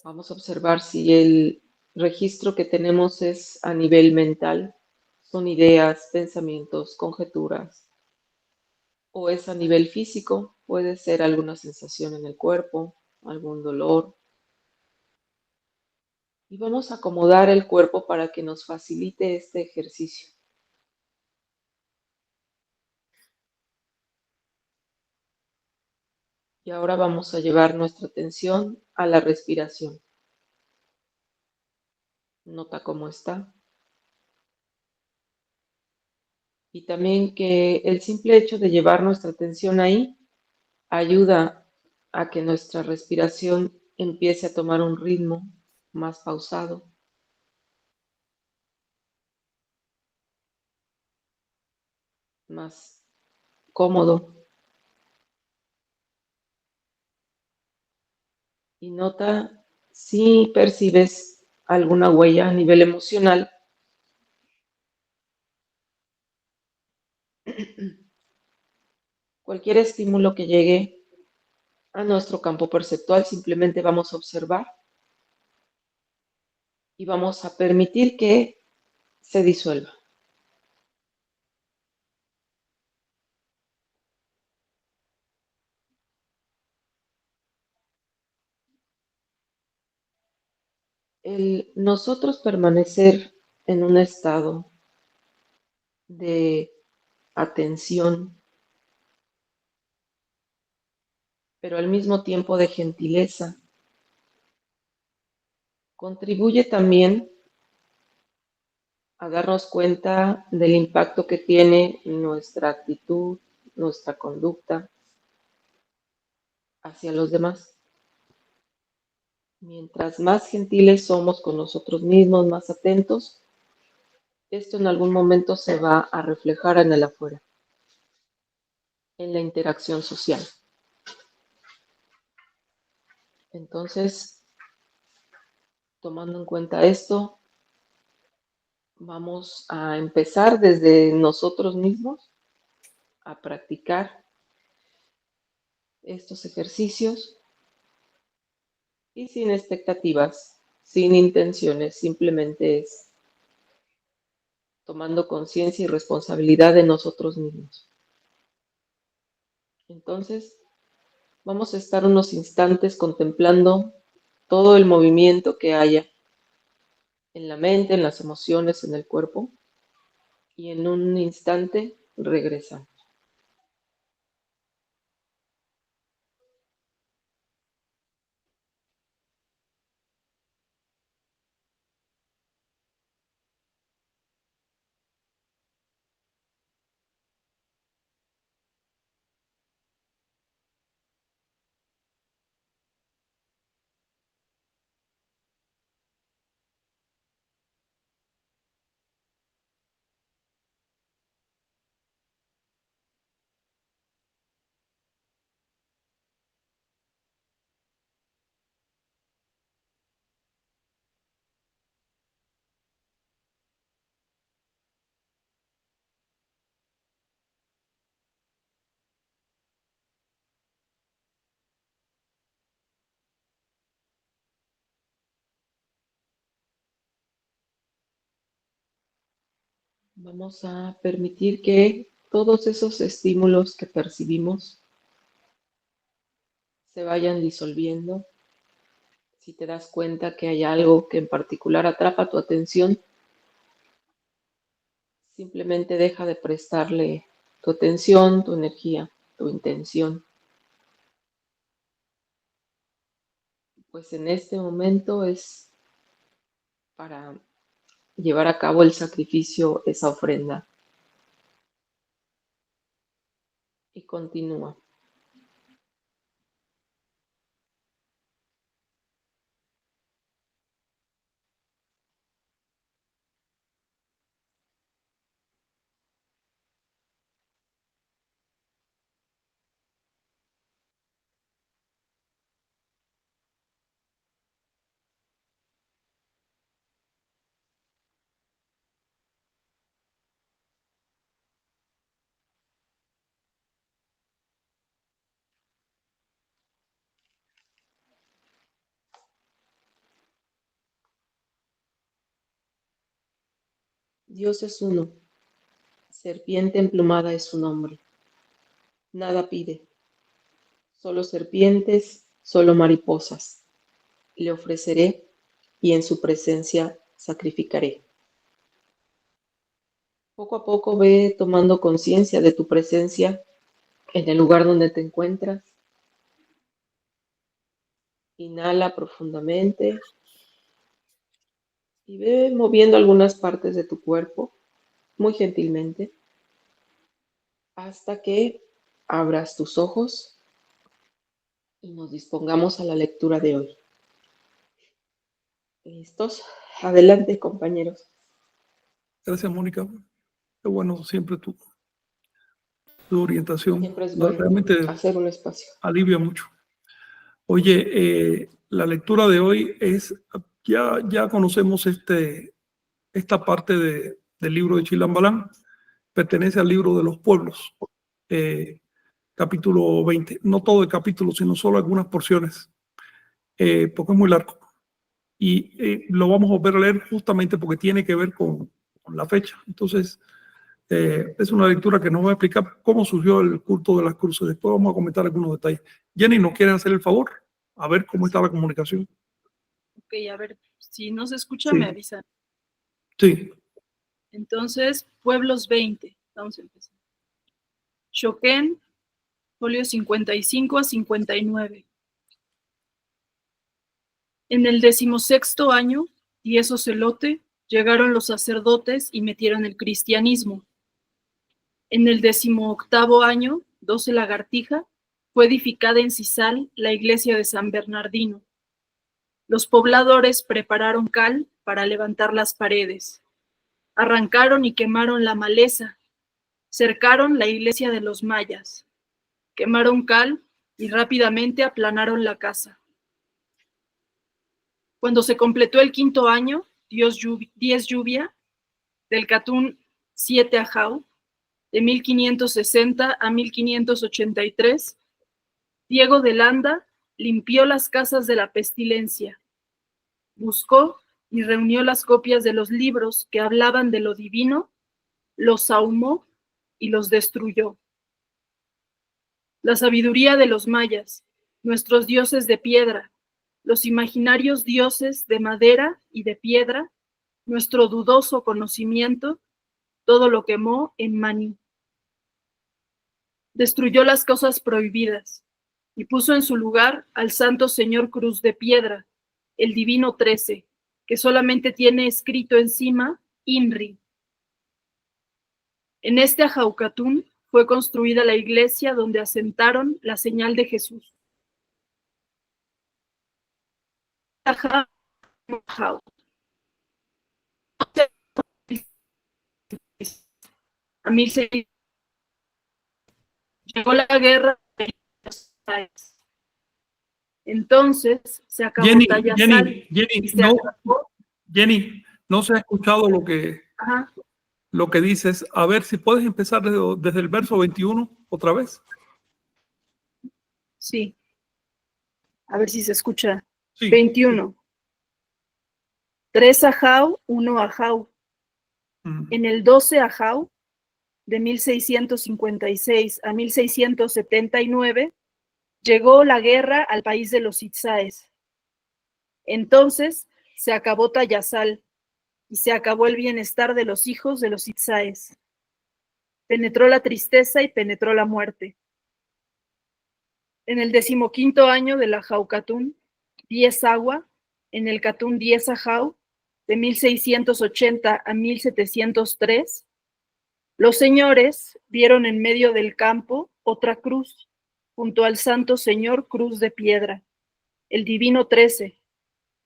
Vamos a observar si el registro que tenemos es a nivel mental, son ideas, pensamientos, conjeturas, o es a nivel físico, puede ser alguna sensación en el cuerpo, algún dolor. Y vamos a acomodar el cuerpo para que nos facilite este ejercicio. Y ahora vamos a llevar nuestra atención a la respiración. Nota cómo está. Y también que el simple hecho de llevar nuestra atención ahí ayuda a que nuestra respiración empiece a tomar un ritmo más pausado. Más cómodo. Y nota si percibes alguna huella a nivel emocional. Cualquier estímulo que llegue a nuestro campo perceptual, simplemente vamos a observar y vamos a permitir que se disuelva. El nosotros permanecer en un estado de atención, pero al mismo tiempo de gentileza, contribuye también a darnos cuenta del impacto que tiene nuestra actitud, nuestra conducta hacia los demás. Mientras más gentiles somos con nosotros mismos, más atentos, esto en algún momento se va a reflejar en el afuera, en la interacción social. Entonces, tomando en cuenta esto, vamos a empezar desde nosotros mismos a practicar estos ejercicios y sin expectativas, sin intenciones, simplemente es tomando conciencia y responsabilidad de nosotros mismos. Entonces, vamos a estar unos instantes contemplando todo el movimiento que haya en la mente, en las emociones, en el cuerpo, y en un instante regresamos. Vamos a permitir que todos esos estímulos que percibimos se vayan disolviendo. Si te das cuenta que hay algo que en particular atrapa tu atención, simplemente deja de prestarle tu atención, tu energía, tu intención. Pues en este momento es para llevar a cabo el sacrificio, esa ofrenda. Y continúa. Dios es uno. Serpiente emplumada es su nombre. Nada pide. Solo serpientes, solo mariposas. Le ofreceré y en su presencia sacrificaré. Poco a poco ve tomando conciencia de tu presencia en el lugar donde te encuentras. Inhala profundamente y ve moviendo algunas partes de tu cuerpo muy gentilmente hasta que abras tus ojos y nos dispongamos a la lectura de hoy. ¿Listos? Adelante, compañeros. Gracias, Mónica. Qué bueno siempre tu orientación. Siempre es bueno Realmente hacer un espacio. alivia mucho. Oye, la lectura de hoy es, ya conocemos esta parte del libro de Chilambalán, pertenece al libro de los pueblos. capítulo 20. No todo el capítulo, sino solo algunas porciones, porque es muy largo. Y lo vamos a volver a leer justamente porque tiene que ver con la fecha. Entonces, es una lectura que nos va a explicar cómo surgió el culto de las cruces. Después vamos a comentar algunos detalles. Jenny, ¿nos quieres hacer el favor? A ver cómo está la comunicación. Ok, a ver, si no se escucha, Sí. me avisan. Sí. Entonces, Pueblos 20. Vamos a empezar. Shoquén, folio 55 a 59. En el 16º año, Diez Ocelote, llegaron los sacerdotes y metieron el cristianismo. En el 18º año, 12 Lagartija, fue edificada en Cisal la iglesia de San Bernardino. Los pobladores prepararon cal para levantar las paredes. Arrancaron y quemaron la maleza. Cercaron la iglesia de los mayas. Quemaron cal y rápidamente aplanaron la casa. Cuando se completó el 5º año, 10 lluvia, del Catún 7 Ajau, de 1560 a 1583, Diego de Landa limpió las casas de la pestilencia, buscó y reunió las copias de los libros que hablaban de lo divino, los sahumó y los destruyó. La sabiduría de los mayas, nuestros dioses de piedra, los imaginarios dioses de madera y de piedra, nuestro dudoso conocimiento, todo lo quemó en Maní. Destruyó las cosas prohibidas y puso en su lugar al Santo Señor Cruz de Piedra, el Divino 13, que solamente tiene escrito encima INRI. En este Ajaucatún fue construida la iglesia donde asentaron la señal de Jesús. Ajau. A 1600 llegó la guerra de los Tzárez. Entonces se acabó Tayasal. Jenny, no se ha escuchado lo que dices. A ver si puedes empezar desde el verso 21 otra vez. Sí. A ver si se escucha. Sí. 21. 3 Ajau, 1 Ajau. En el 12 Ajau, de 1656 a 1679, llegó la guerra al país de los Itzáes. Entonces se acabó Tayasal y se acabó el bienestar de los hijos de los Itzáes. Penetró la tristeza y penetró la muerte. En el 15º año de la Jaucatún, 10 Agua, en el Catún 10 Ajau, de 1680 a 1703, los señores vieron en medio del campo otra cruz, junto al Santo Señor Cruz de Piedra, el Divino 13,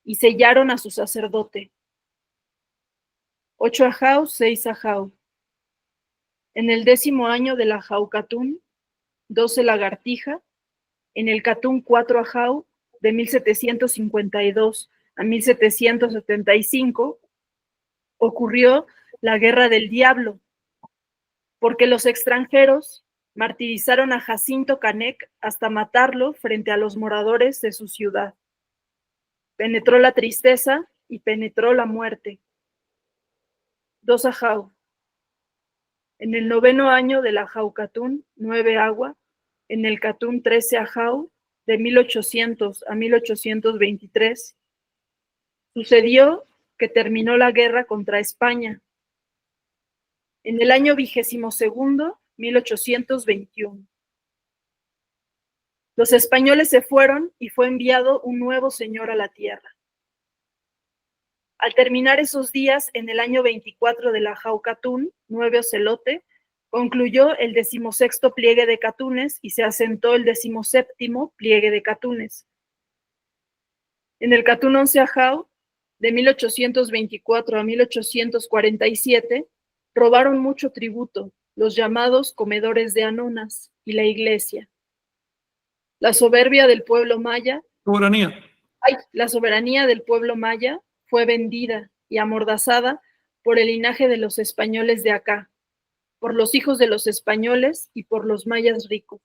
y sellaron a su sacerdote. 8 Ajau, 6 Ajau. En el 10º año de la Jaucatún, 12 Lagartija, en el Catún 4 Ajau, de 1752 a 1775, ocurrió la Guerra del Diablo, porque los extranjeros martirizaron a Jacinto Canec hasta matarlo frente a los moradores de su ciudad. Penetró la tristeza y penetró la muerte. 2 Ajau. En el 9º año de la Jaucatún, 9 Agua, en el Catún 13 Ajau, de 1800 a 1823, sucedió que terminó la guerra contra España. En el año 22º, 1821. Los españoles se fueron y fue enviado un nuevo señor a la tierra. Al terminar esos días, en el año 24 de la Jaucatún, 9 Ocelote, concluyó el 16º pliegue de Catunes y se asentó el 17º pliegue de Catunes. En el Catún 11 Ajau, de 1824 a 1847, robaron mucho tributo, los llamados comedores de anonas y la iglesia. La soberbia del pueblo maya, la soberanía del pueblo maya fue vendida y amordazada por el linaje de los españoles de acá, por los hijos de los españoles y por los mayas ricos.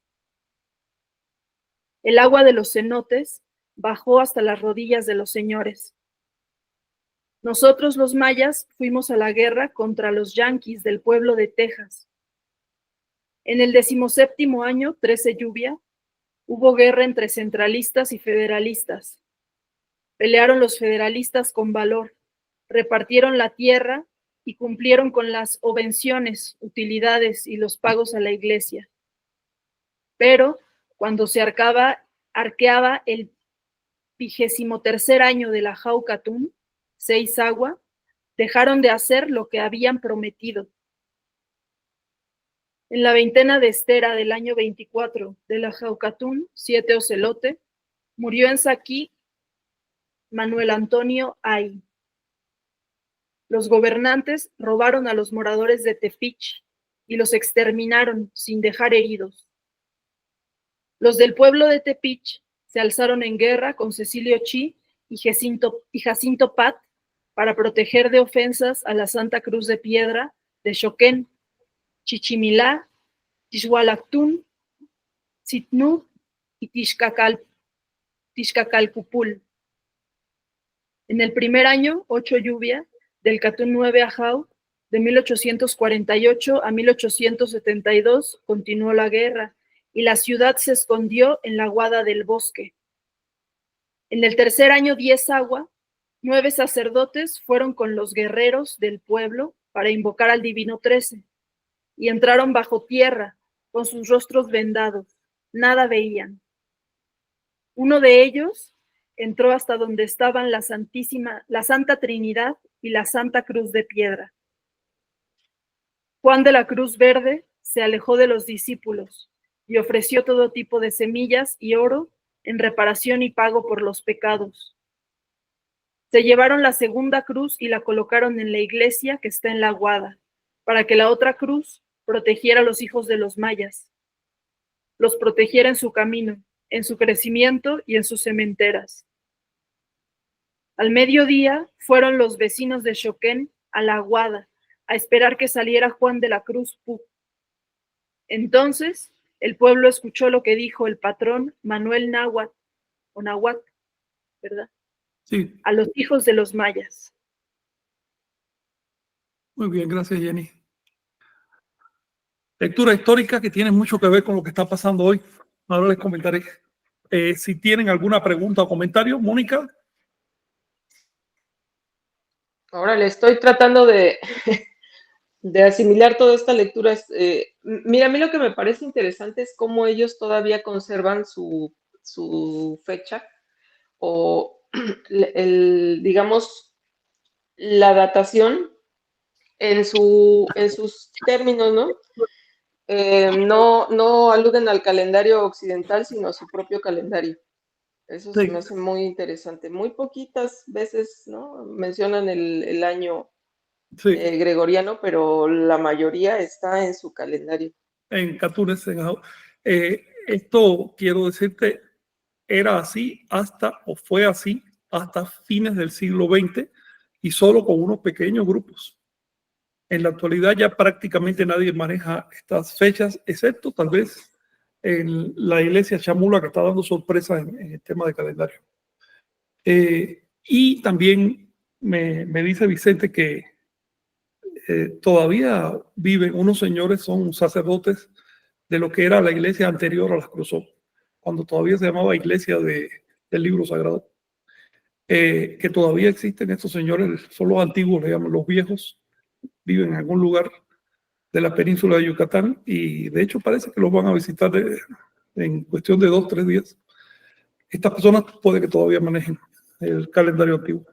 El agua de los cenotes bajó hasta las rodillas de los señores. Nosotros los mayas fuimos a la guerra contra los yanquis del pueblo de Texas. En el 17º año, 13 lluvia, hubo guerra entre centralistas y federalistas. Pelearon los federalistas con valor, repartieron la tierra y cumplieron con las obenciones, utilidades y los pagos a la iglesia. Pero cuando se arqueaba el 23er año de la Jaucatún, 6 agua, dejaron de hacer lo que habían prometido. En la veintena de Estera del año 24 de la Jaucatún, 7 Ocelote, murió en Saquí Manuel Antonio Ay. Los gobernantes robaron a los moradores de Tepich y los exterminaron sin dejar heridos. Los del pueblo de Tepich se alzaron en guerra con Cecilio Chi y Jacinto Pat para proteger de ofensas a la Santa Cruz de Piedra de Xoquén, Chichimilá, Tixhualactún, Tzitnú y Tixcacalcupul. En el primer año, 8 lluvia, del Catún 9 Ajau, de 1848 a 1872, continuó la guerra y la ciudad se escondió en la guada del bosque. En el tercer año, 10 agua, 9 sacerdotes fueron con los guerreros del pueblo para invocar al Divino 13 y entraron bajo tierra con sus rostros vendados. Nada veían. Uno de ellos entró hasta donde estaban la Santa Trinidad y la Santa Cruz de Piedra. Juan de la Cruz Verde se alejó de los discípulos y ofreció todo tipo de semillas y oro en reparación y pago por los pecados. Se llevaron la segunda cruz y la colocaron en la iglesia que está en la guada, para que la otra cruz protegiera a los hijos de los mayas, los protegiera en su camino, en su crecimiento y en sus sementeras. Al mediodía fueron los vecinos de Xoquén a la guada a esperar que saliera Juan de la Cruz Pu. Entonces el pueblo escuchó lo que dijo el patrón Manuel Náhuatl, o Náhuatl, ¿verdad? Sí. A los hijos de los mayas. Muy bien, gracias, Jenny. Lectura histórica que tiene mucho que ver con lo que está pasando hoy. Ahora les comentaré. Si tienen alguna pregunta o comentario, Mónica. Ahora le estoy tratando de asimilar toda esta lectura. Mira, a mí lo que me parece interesante es cómo ellos todavía conservan su fecha o digamos, la datación en sus términos, ¿no? No aluden al calendario occidental, sino a su propio calendario. Eso Sí. se me hace muy interesante. Muy poquitas veces, ¿no?, mencionan el año Sí. Gregoriano, pero la mayoría está en su calendario. En Catunes, esto quiero decirte, era así o fue así hasta fines del siglo XX y solo con unos pequeños grupos. En la actualidad ya prácticamente nadie maneja estas fechas, excepto tal vez en la iglesia Chamula, que está dando sorpresa en el tema de calendario. Y también me dice Vicente que todavía viven unos señores, son sacerdotes de lo que era la iglesia anterior a las Cruzó, cuando todavía se llamaba Iglesia del Libro Sagrado. Que todavía existen estos señores, son los antiguos, le llaman los viejos, viven en algún lugar de la península de Yucatán y de hecho parece que los van a visitar en cuestión de 2 o 3 días. Estas personas puede que todavía manejen el calendario antiguo.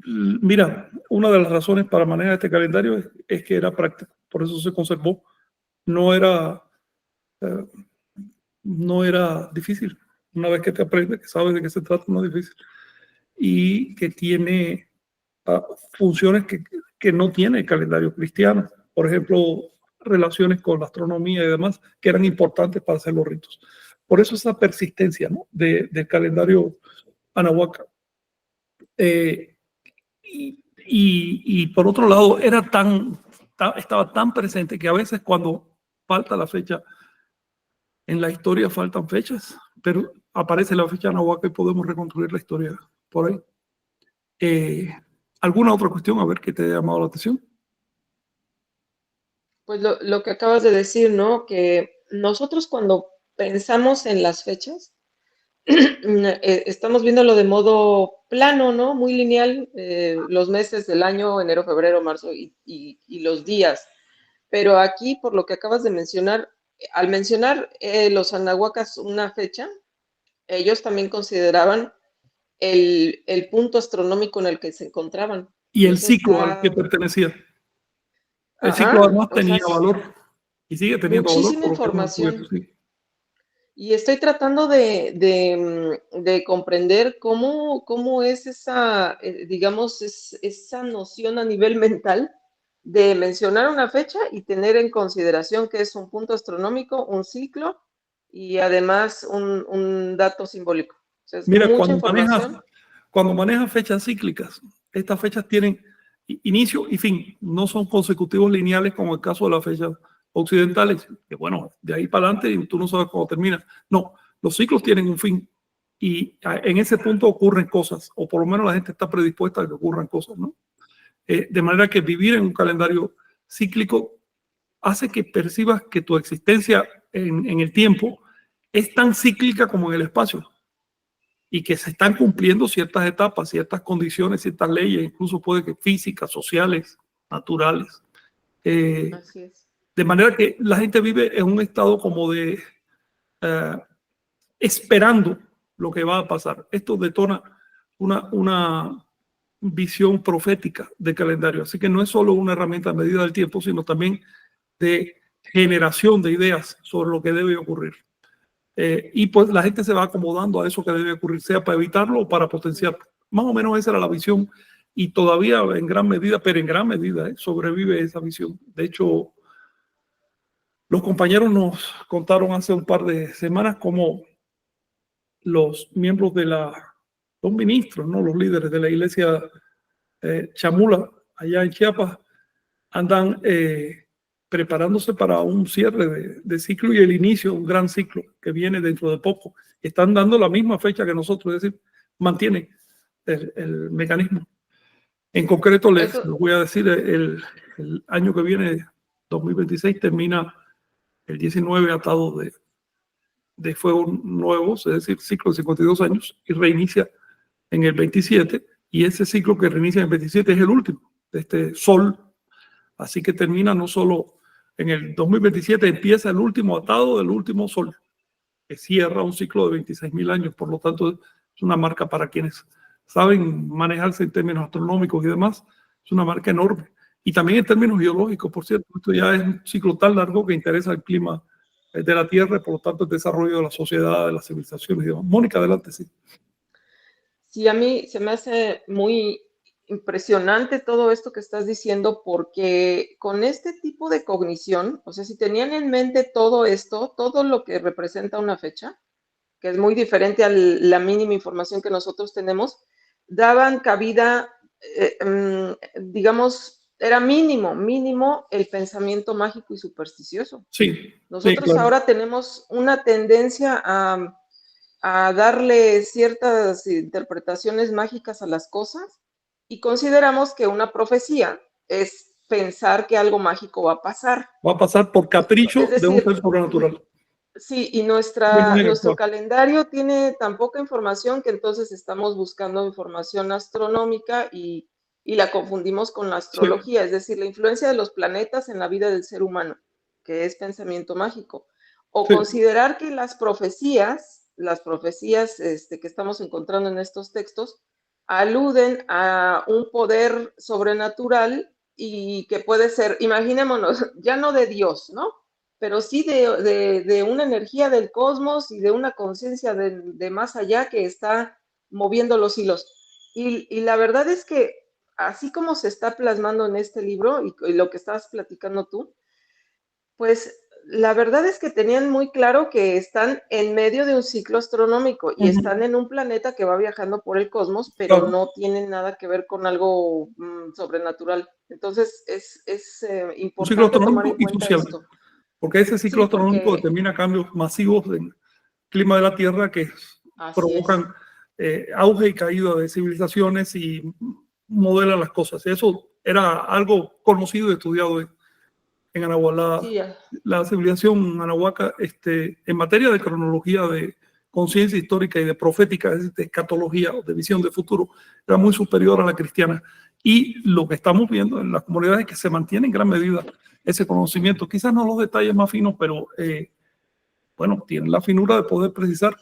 Mira, una de las razones para manejar este calendario es que era práctico, por eso se conservó. No era difícil. Una vez que te aprendes, que sabes de qué se trata, no es difícil. Y que tiene funciones que no tiene el calendario cristiano. Por ejemplo, relaciones con la astronomía y demás, que eran importantes para hacer los ritos. Por eso esa persistencia, ¿no?, del calendario Anahuac. Y por otro lado, estaba tan presente que a veces cuando falta la fecha, En la historia faltan fechas, pero aparece la fecha Nahuaca y podemos reconstruir la historia por ahí. ¿Alguna otra cuestión? A ver, ¿qué te ha llamado la atención? Pues lo que acabas de decir, ¿no? Que nosotros cuando pensamos en las fechas, estamos viéndolo de modo plano, ¿no? Muy lineal, los meses del año, enero, febrero, marzo y los días. Pero aquí, por lo que acabas de mencionar, al mencionar los anahuacas una fecha, ellos también consideraban el punto astronómico en el que se encontraban. Y el Eso ciclo al que está, pertenecía. El ciclo ajá, además o sea, tenía valor y sigue teniendo valor muchísima por lo que hemos información. descubierto. Sí. Y estoy tratando de comprender cómo es esa, digamos, esa noción a nivel mental de mencionar una fecha y tener en consideración que es un punto astronómico, un ciclo y además un dato simbólico. O sea, es Mira, mucha información. cuando manejas fechas cíclicas, estas fechas tienen inicio y fin, no son consecutivos lineales como el caso de las fechas occidentales, que bueno, de ahí para adelante y tú no sabes cómo termina. No, los ciclos tienen un fin y en ese punto ocurren cosas, o por lo menos la gente está predispuesta a que ocurran cosas, ¿no? De manera que vivir en un calendario cíclico hace que percibas que tu existencia en el tiempo es tan cíclica como en el espacio y que se están cumpliendo ciertas etapas, ciertas condiciones, ciertas leyes, incluso puede que físicas, sociales, naturales. Así es. De manera que la gente vive en un estado como de esperando lo que va a pasar. Esto detona una visión profética de calendario. Así que no es solo una herramienta de medida del tiempo, sino también de generación de ideas sobre lo que debe ocurrir. Y pues la gente se va acomodando a eso que debe ocurrir, sea para evitarlo o para potenciarlo. Más o menos esa era la visión y todavía en gran medida, pero en gran medida, sobrevive esa visión. De hecho, los compañeros nos contaron hace un par de semanas cómo los miembros de los ministros, ¿no? Los líderes de la iglesia Chamula, allá en Chiapas, andan preparándose para un cierre de ciclo y el inicio de un gran ciclo que viene dentro de poco. Están dando la misma fecha que nosotros, es decir, mantienen el mecanismo. En concreto, les voy a decir, el año que viene, 2026, termina el 19 atado de fuego nuevos, es decir, ciclo de 52 años, y reinicia en el 27, y ese ciclo que reinicia en el 27 es el último de este sol. Así que termina no solo en el 2027, empieza el último atado del último sol, que cierra un ciclo de 26.000 años. Por lo tanto, es una marca para quienes saben manejarse en términos astronómicos y demás. Es una marca enorme. Y también en términos geológicos, por cierto. Esto ya es un ciclo tan largo que interesa el clima de la Tierra, por lo tanto, el desarrollo de la sociedad, de las civilizaciones y demás. Mónica, adelante, sí. Sí, a mí se me hace muy impresionante todo esto que estás diciendo, porque con este tipo de cognición, o sea, si tenían en mente todo esto, todo lo que representa una fecha, que es muy diferente a la mínima información que nosotros tenemos, daban cabida, digamos, era mínimo el pensamiento mágico y supersticioso. Sí. Nosotros Claro. ahora tenemos una tendencia a darle ciertas interpretaciones mágicas a las cosas y consideramos que una profecía es pensar que algo mágico va a pasar. Va a pasar por capricho Es de un ser decir, sobrenatural. sí, y nuestro calendario tiene tan poca información que entonces estamos buscando información astronómica y la confundimos con la astrología, es decir, la influencia de los planetas en la vida del ser humano, que es pensamiento mágico. O considerar que las profecías que estamos encontrando en estos textos aluden a un poder sobrenatural y que puede ser, imaginémonos, ya no de Dios, ¿no? Pero sí de una energía del cosmos y de una conciencia de más allá que está moviendo los hilos. Y la verdad es que así como se está plasmando en este libro y lo que estabas platicando tú, pues la verdad es que tenían muy claro que están en medio de un ciclo astronómico y están en un planeta que va viajando por el cosmos, pero no tienen nada que ver con algo sobrenatural. Entonces es importante tomar en cuenta esto. porque ese ciclo Sí, astronómico porque determina cambios masivos en el clima de la Tierra que así provocan auge y caída de civilizaciones y modelan las cosas. Eso era algo conocido y estudiado en Anahuac. sí, La civilización anahuaca, en materia de cronología, de conciencia histórica y de profética, de escatología o de visión de futuro, era muy superior a la cristiana. Y lo que estamos viendo en las comunidades es que se mantiene en gran medida ese conocimiento. Quizás no los detalles más finos, pero bueno, tienen la finura de poder precisar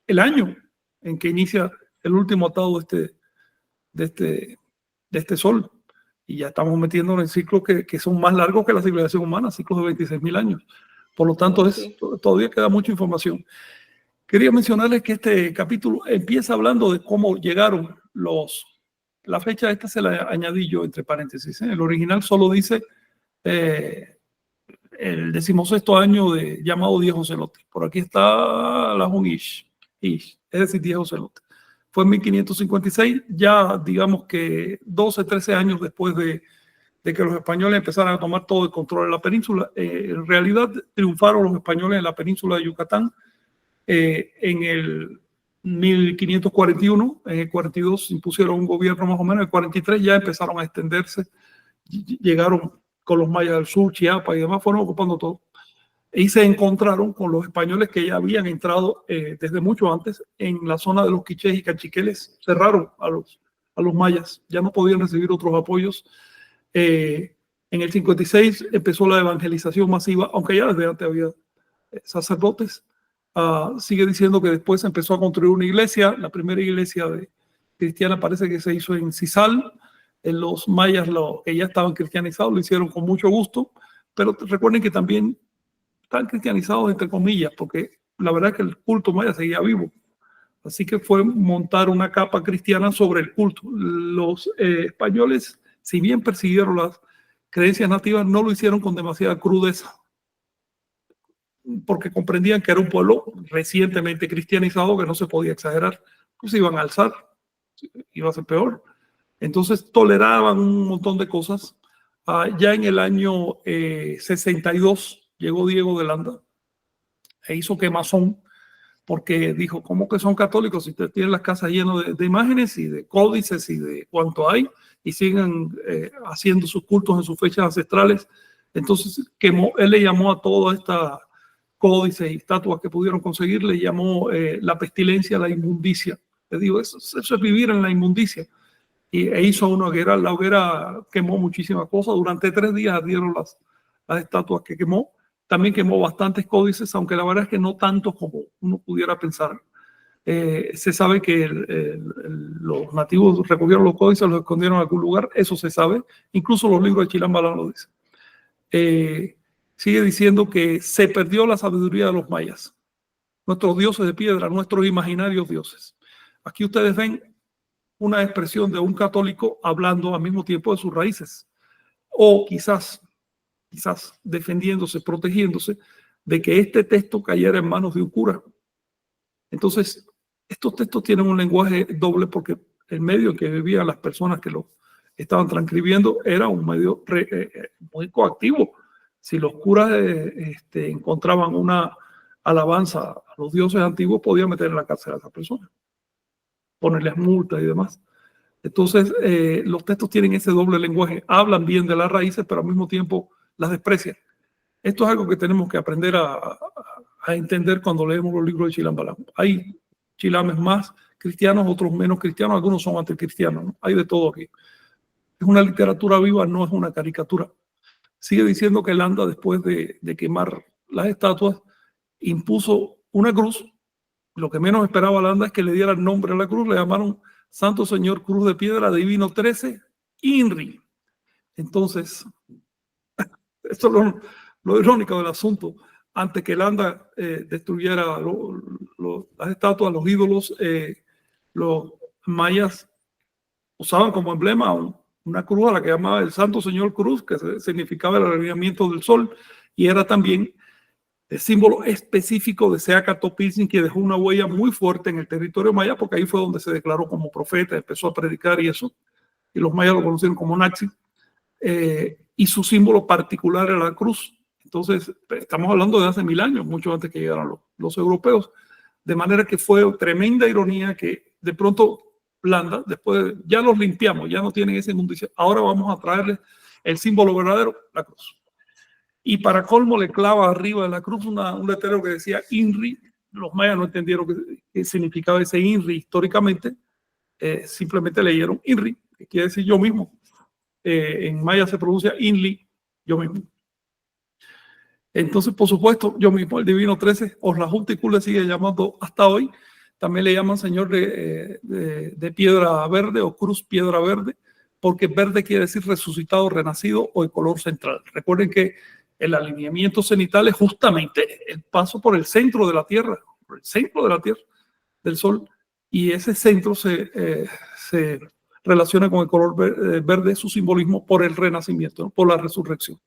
el año en que inicia el último atado de este sol. Y ya estamos metiéndonos en ciclos que son más largos que la civilización humana, ciclos de 26.000 años. Por lo tanto, sí. todavía queda mucha información. Quería mencionarles que este capítulo empieza hablando de cómo llegaron la fecha esta se la añadí yo entre paréntesis. El original solo dice el 16º año llamado 10 Ocelote. Por aquí está la Ish, es decir, 10 Ocelote. Fue en 1556, ya digamos que 12, 13 años después de que los españoles empezaran a tomar todo el control de la península. En realidad triunfaron los españoles en la península de Yucatán en el 1541, en el 42 impusieron un gobierno más o menos, en el 43 ya empezaron a extenderse, llegaron con los mayas del sur, Chiapas y demás, fueron ocupando todo. Y se encontraron con los españoles que ya habían entrado desde mucho antes en la zona de los quichés y cachiqueles. Cerraron a los mayas, ya no podían recibir otros apoyos. En el 56 empezó la evangelización masiva, aunque ya desde antes había sacerdotes. Sigue diciendo que después se empezó a construir una iglesia. La primera iglesia cristiana parece que se hizo en Cizal. En los mayas, que ya estaban cristianizados, lo hicieron con mucho gusto. Pero recuerden que también están cristianizados entre comillas, porque la verdad es que el culto maya seguía vivo. Así que fue montar una capa cristiana sobre el culto. Los españoles, si bien persiguieron las creencias nativas, no lo hicieron con demasiada crudeza, porque comprendían que era un pueblo recientemente cristianizado que no se podía exagerar, pues iban a alzar, iba a ser peor. Entonces toleraban un montón de cosas. Ya en el año 62 llegó Diego de Landa e hizo quemazón, porque dijo, ¿cómo que son católicos si ustedes tienen las casas llenas de imágenes y de códices y de cuanto hay y siguen haciendo sus cultos en sus fechas ancestrales? Entonces él le llamó a toda esta códices y estatuas que pudieron conseguir, le llamó la pestilencia, la inmundicia. Le digo, eso es vivir en la inmundicia. E hizo una hoguera, la hoguera quemó muchísimas cosas, durante 3 días ardieron las estatuas que quemó, también quemó bastantes códices, aunque la verdad es que no tantos como uno pudiera pensar. Se sabe que los nativos recogieron los códices, los escondieron en algún lugar, eso se sabe, incluso los libros de Chilam Balam lo dicen. Sigue diciendo que se perdió la sabiduría de los mayas, nuestros dioses de piedra, nuestros imaginarios dioses. Aquí ustedes ven una expresión de un católico hablando al mismo tiempo de sus raíces, o quizás defendiéndose, protegiéndose de que este texto cayera en manos de un cura. Entonces, estos textos tienen un lenguaje doble porque el medio en que vivían las personas que lo estaban transcribiendo era un medio muy coactivo. Si los curas encontraban una alabanza a los dioses antiguos, podían meter en la cárcel a esa persona, ponerles multas y demás. Entonces, los textos tienen ese doble lenguaje, hablan bien de las raíces, pero al mismo tiempo las desprecian. Esto es algo que tenemos que aprender a entender cuando leemos los libros de Chilam Balam. Hay chilames más cristianos, otros menos cristianos, algunos son anticristianos, ¿no? Hay de todo aquí. Es una literatura viva, no es una caricatura. Sigue diciendo que Landa, después de quemar las estatuas, impuso una cruz. Lo que menos esperaba Landa es que le diera el nombre a la cruz. Le llamaron Santo Señor Cruz de Piedra Divino 13 INRI. Entonces, esto es lo irónico del asunto. Antes que Landa destruyera las estatuas, los ídolos, los mayas usaban como emblema una cruz a la que llamaba el Santo Señor Cruz, que significaba el alineamiento del sol, y era también el símbolo específico de Seacatl-Pilsin, que dejó una huella muy fuerte en el territorio maya, porque ahí fue donde se declaró como profeta, empezó a predicar y eso, y los mayas lo conocieron como Naxi, y su símbolo particular era la cruz. Entonces, estamos hablando de hace 1000 años, mucho antes que llegaran los europeos. De manera que fue tremenda ironía que de pronto Landa, después ya los limpiamos, ya no tienen esa inmundicia, ahora vamos a traerles el símbolo verdadero, la cruz. Y para colmo le clava arriba de la cruz un letrero que decía INRI. Los mayas no entendieron qué significaba ese INRI históricamente, simplemente leyeron INRI, que quiere decir yo mismo. En maya se pronuncia INLI, yo mismo. Entonces, por supuesto, yo mismo, el Divino 13, Oslajúnticu le sigue llamando hasta hoy. También le llaman Señor de Piedra Verde o Cruz Piedra Verde, porque verde quiere decir resucitado, renacido o de color central. Recuerden que el alineamiento cenital es justamente el paso por el centro de la Tierra, por el centro de la Tierra, del Sol, y ese centro se relaciona con el color verde, su simbolismo por el renacimiento, ¿no? Por la resurrección.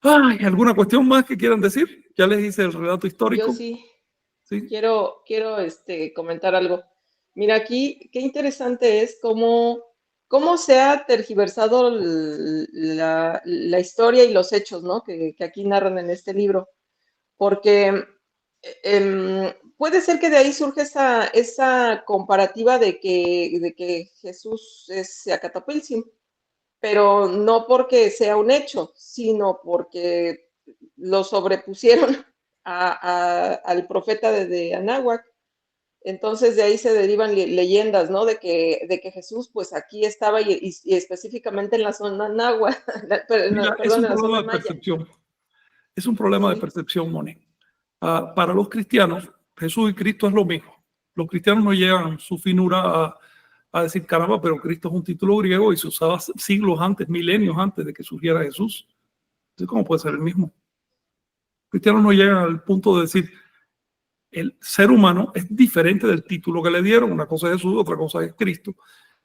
Ay, ¿alguna cuestión más que quieran decir? Ya les hice el relato histórico. Yo sí. ¿Sí? Quiero comentar algo. Mira, aquí, qué interesante es cómo se ha tergiversado la historia y los hechos, ¿no? Que aquí narran en este libro. Porque puede ser que de ahí surja esa comparativa de que Jesús es Acatapiltzin, pero no porque sea un hecho, sino porque lo sobrepusieron al profeta de Anáhuac. Entonces de ahí se derivan leyendas, ¿no? De que Jesús pues aquí estaba y específicamente en la zona náhuatl, Mira, es un problema de percepción. Es un problema de percepción, Moni. Para los cristianos, Jesús y Cristo es lo mismo. Los cristianos no llegan su finura a decir, caramba, pero Cristo es un título griego y se usaba siglos antes, milenios antes de que surgiera Jesús. Entonces, ¿cómo puede ser el mismo? Los cristianos no llegan al punto de decir, el ser humano es diferente del título que le dieron. Una cosa es Jesús, otra cosa es Cristo.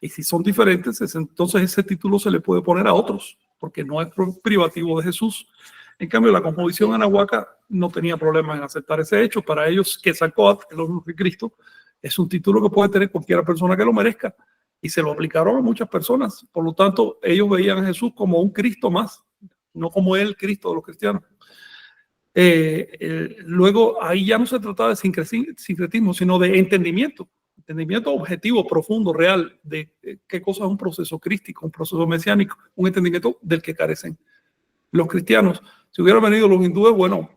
Y si son diferentes, entonces ese título se le puede poner a otros, porque no es privativo de Jesús. En cambio, la cosmovisión anahuaca no tenía problema en aceptar ese hecho. Para ellos, Quetzalcóatl, que es lo mismo que Cristo, es un título que puede tener cualquier persona que lo merezca. Y se lo aplicaron a muchas personas. Por lo tanto, ellos veían a Jesús como un Cristo más, no como el Cristo de los cristianos. Luego, ahí ya no se trataba de sincretismo, sino de entendimiento objetivo, profundo, real, de qué cosa es un proceso crístico, un proceso mesiánico, un entendimiento del que carecen los cristianos. Si hubieran venido los hindúes, bueno,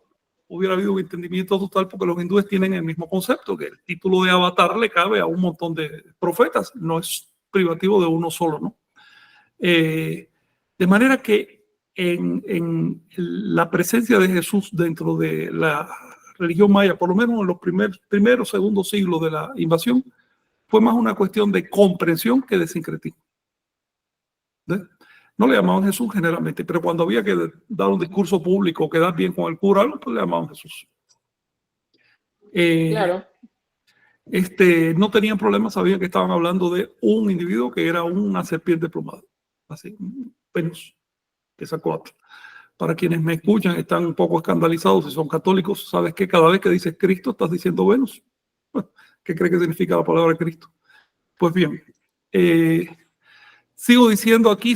hubiera habido un entendimiento total, porque los hindúes tienen el mismo concepto, que el título de avatar le cabe a un montón de profetas, no es privativo de uno solo, ¿no? De manera que en la presencia de Jesús dentro de la religión maya, por lo menos en los primeros, segundos siglos de la invasión, fue más una cuestión de comprensión que de sincretismo. ¿Ves? No le llamaban Jesús generalmente, pero cuando había que dar un discurso público, quedar bien con el cura, pues le llamaban Jesús. Claro. No tenían problemas, sabían que estaban hablando de un individuo que era una serpiente plumada, así, Venus, que sacó otro. Para quienes me escuchan, están un poco escandalizados, si son católicos, sabes que cada vez que dices Cristo estás diciendo Venus. ¿Qué cree que significa la palabra Cristo? Pues bien, sigo diciendo aquí,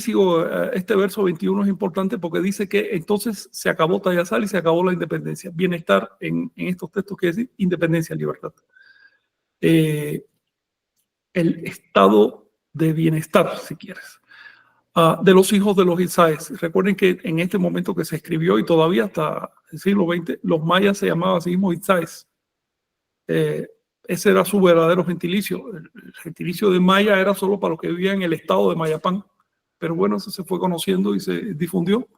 este verso 21 es importante porque dice que entonces se acabó Tayasal y se acabó la independencia. Bienestar en estos textos quiere decir independencia, libertad. El estado de bienestar, si quieres, de los hijos de los Itzáes. Recuerden que en este momento que se escribió y todavía hasta el siglo XX, los mayas se llamaban así mismo Itzáes. Ese era su verdadero gentilicio. El gentilicio de Maya era solo para los que vivían en el estado de Mayapán. Pero bueno, eso se fue conociendo y se difundió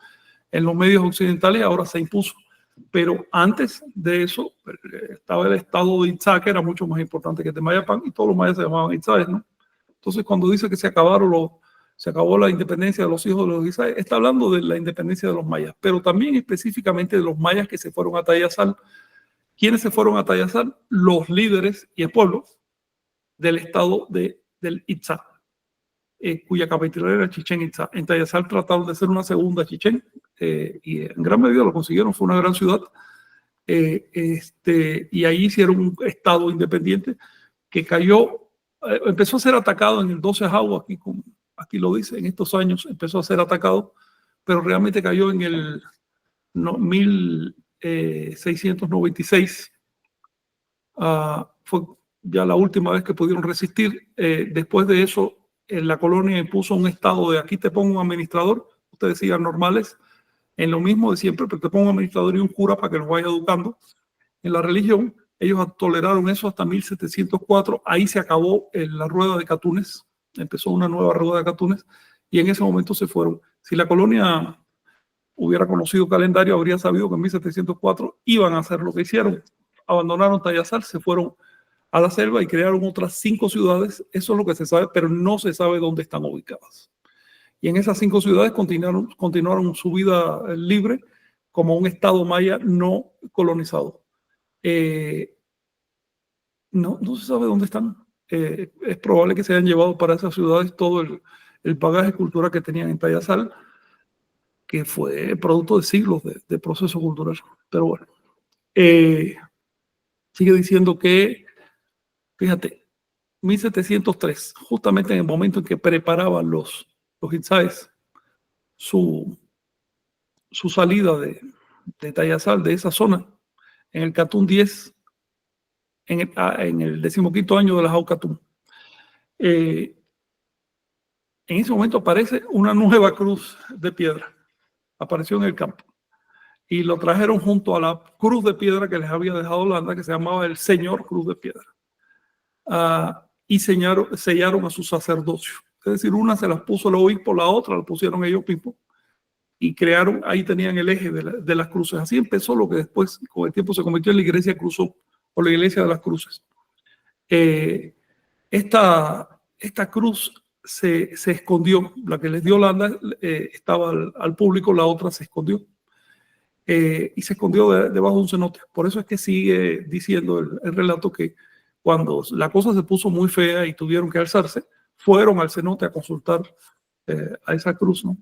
en los medios occidentales, ahora se impuso. Pero antes de eso estaba el estado de Itzá, que era mucho más importante que el de Mayapán, y todos los mayas se llamaban Itzáes, ¿no? Entonces, cuando dice que se acabó la independencia de los hijos de los Itzáes, está hablando de la independencia de los mayas, pero también específicamente de los mayas que se fueron a Tayasal. ¿Quiénes se fueron a Tayasal? Los líderes y el pueblo del estado del Itzá, cuya capital era Chichén Itzá. En Tayasal trataron de hacer una segunda Chichén, y en gran medida lo consiguieron, fue una gran ciudad. Y ahí hicieron un estado independiente que cayó, empezó a ser atacado en el 12 Jau, aquí lo dice, en estos años empezó a ser atacado, pero realmente cayó en el 1696. Fue ya la última vez que pudieron resistir. Después de eso, la colonia impuso un estado de aquí te pongo un administrador, ustedes sigan normales, en lo mismo de siempre, pero te pongo un administrador y un cura para que los vaya educando en la religión. Ellos toleraron eso hasta 1704. Ahí se acabó la rueda de Catunes, empezó una nueva rueda de Catunes y en ese momento se fueron. Si la colonia hubiera conocido calendario, habría sabido que en 1704 iban a hacer lo que hicieron. Abandonaron Tayasal, se fueron a la selva y crearon otras 5 ciudades. Eso es lo que se sabe, pero no se sabe dónde están ubicadas. Y en esas 5 ciudades continuaron su vida libre como un estado maya no colonizado. No se sabe dónde están. Es probable que se hayan llevado para esas ciudades todo el bagaje cultural que tenían en Tayasal, que fue producto de siglos de proceso cultural. Pero bueno, sigue diciendo que, fíjate, 1703, justamente en el momento en que preparaban los Itzáes su salida de Tayasal, de esa zona, en el Catún 10, en el 15º año de la Jaucatún. En ese momento aparece una nueva cruz de piedra, apareció en el campo, y lo trajeron junto a la cruz de piedra que les había dejado Holanda, que se llamaba el Señor Cruz de Piedra, y sellaron a su sacerdocio. Es decir, una se las puso el obispo, la otra la pusieron ellos mismos, y crearon, ahí tenían el eje de las cruces. Así empezó lo que después, con el tiempo, se convirtió en la Iglesia Cruzó, o la Iglesia de las Cruces. Esta cruz se escondió, la que les dio Holanda estaba al público, la otra se escondió. Y se escondió debajo de un cenote. Por eso es que sigue diciendo el relato que cuando la cosa se puso muy fea y tuvieron que alzarse, fueron al cenote a consultar a esa cruz, ¿no?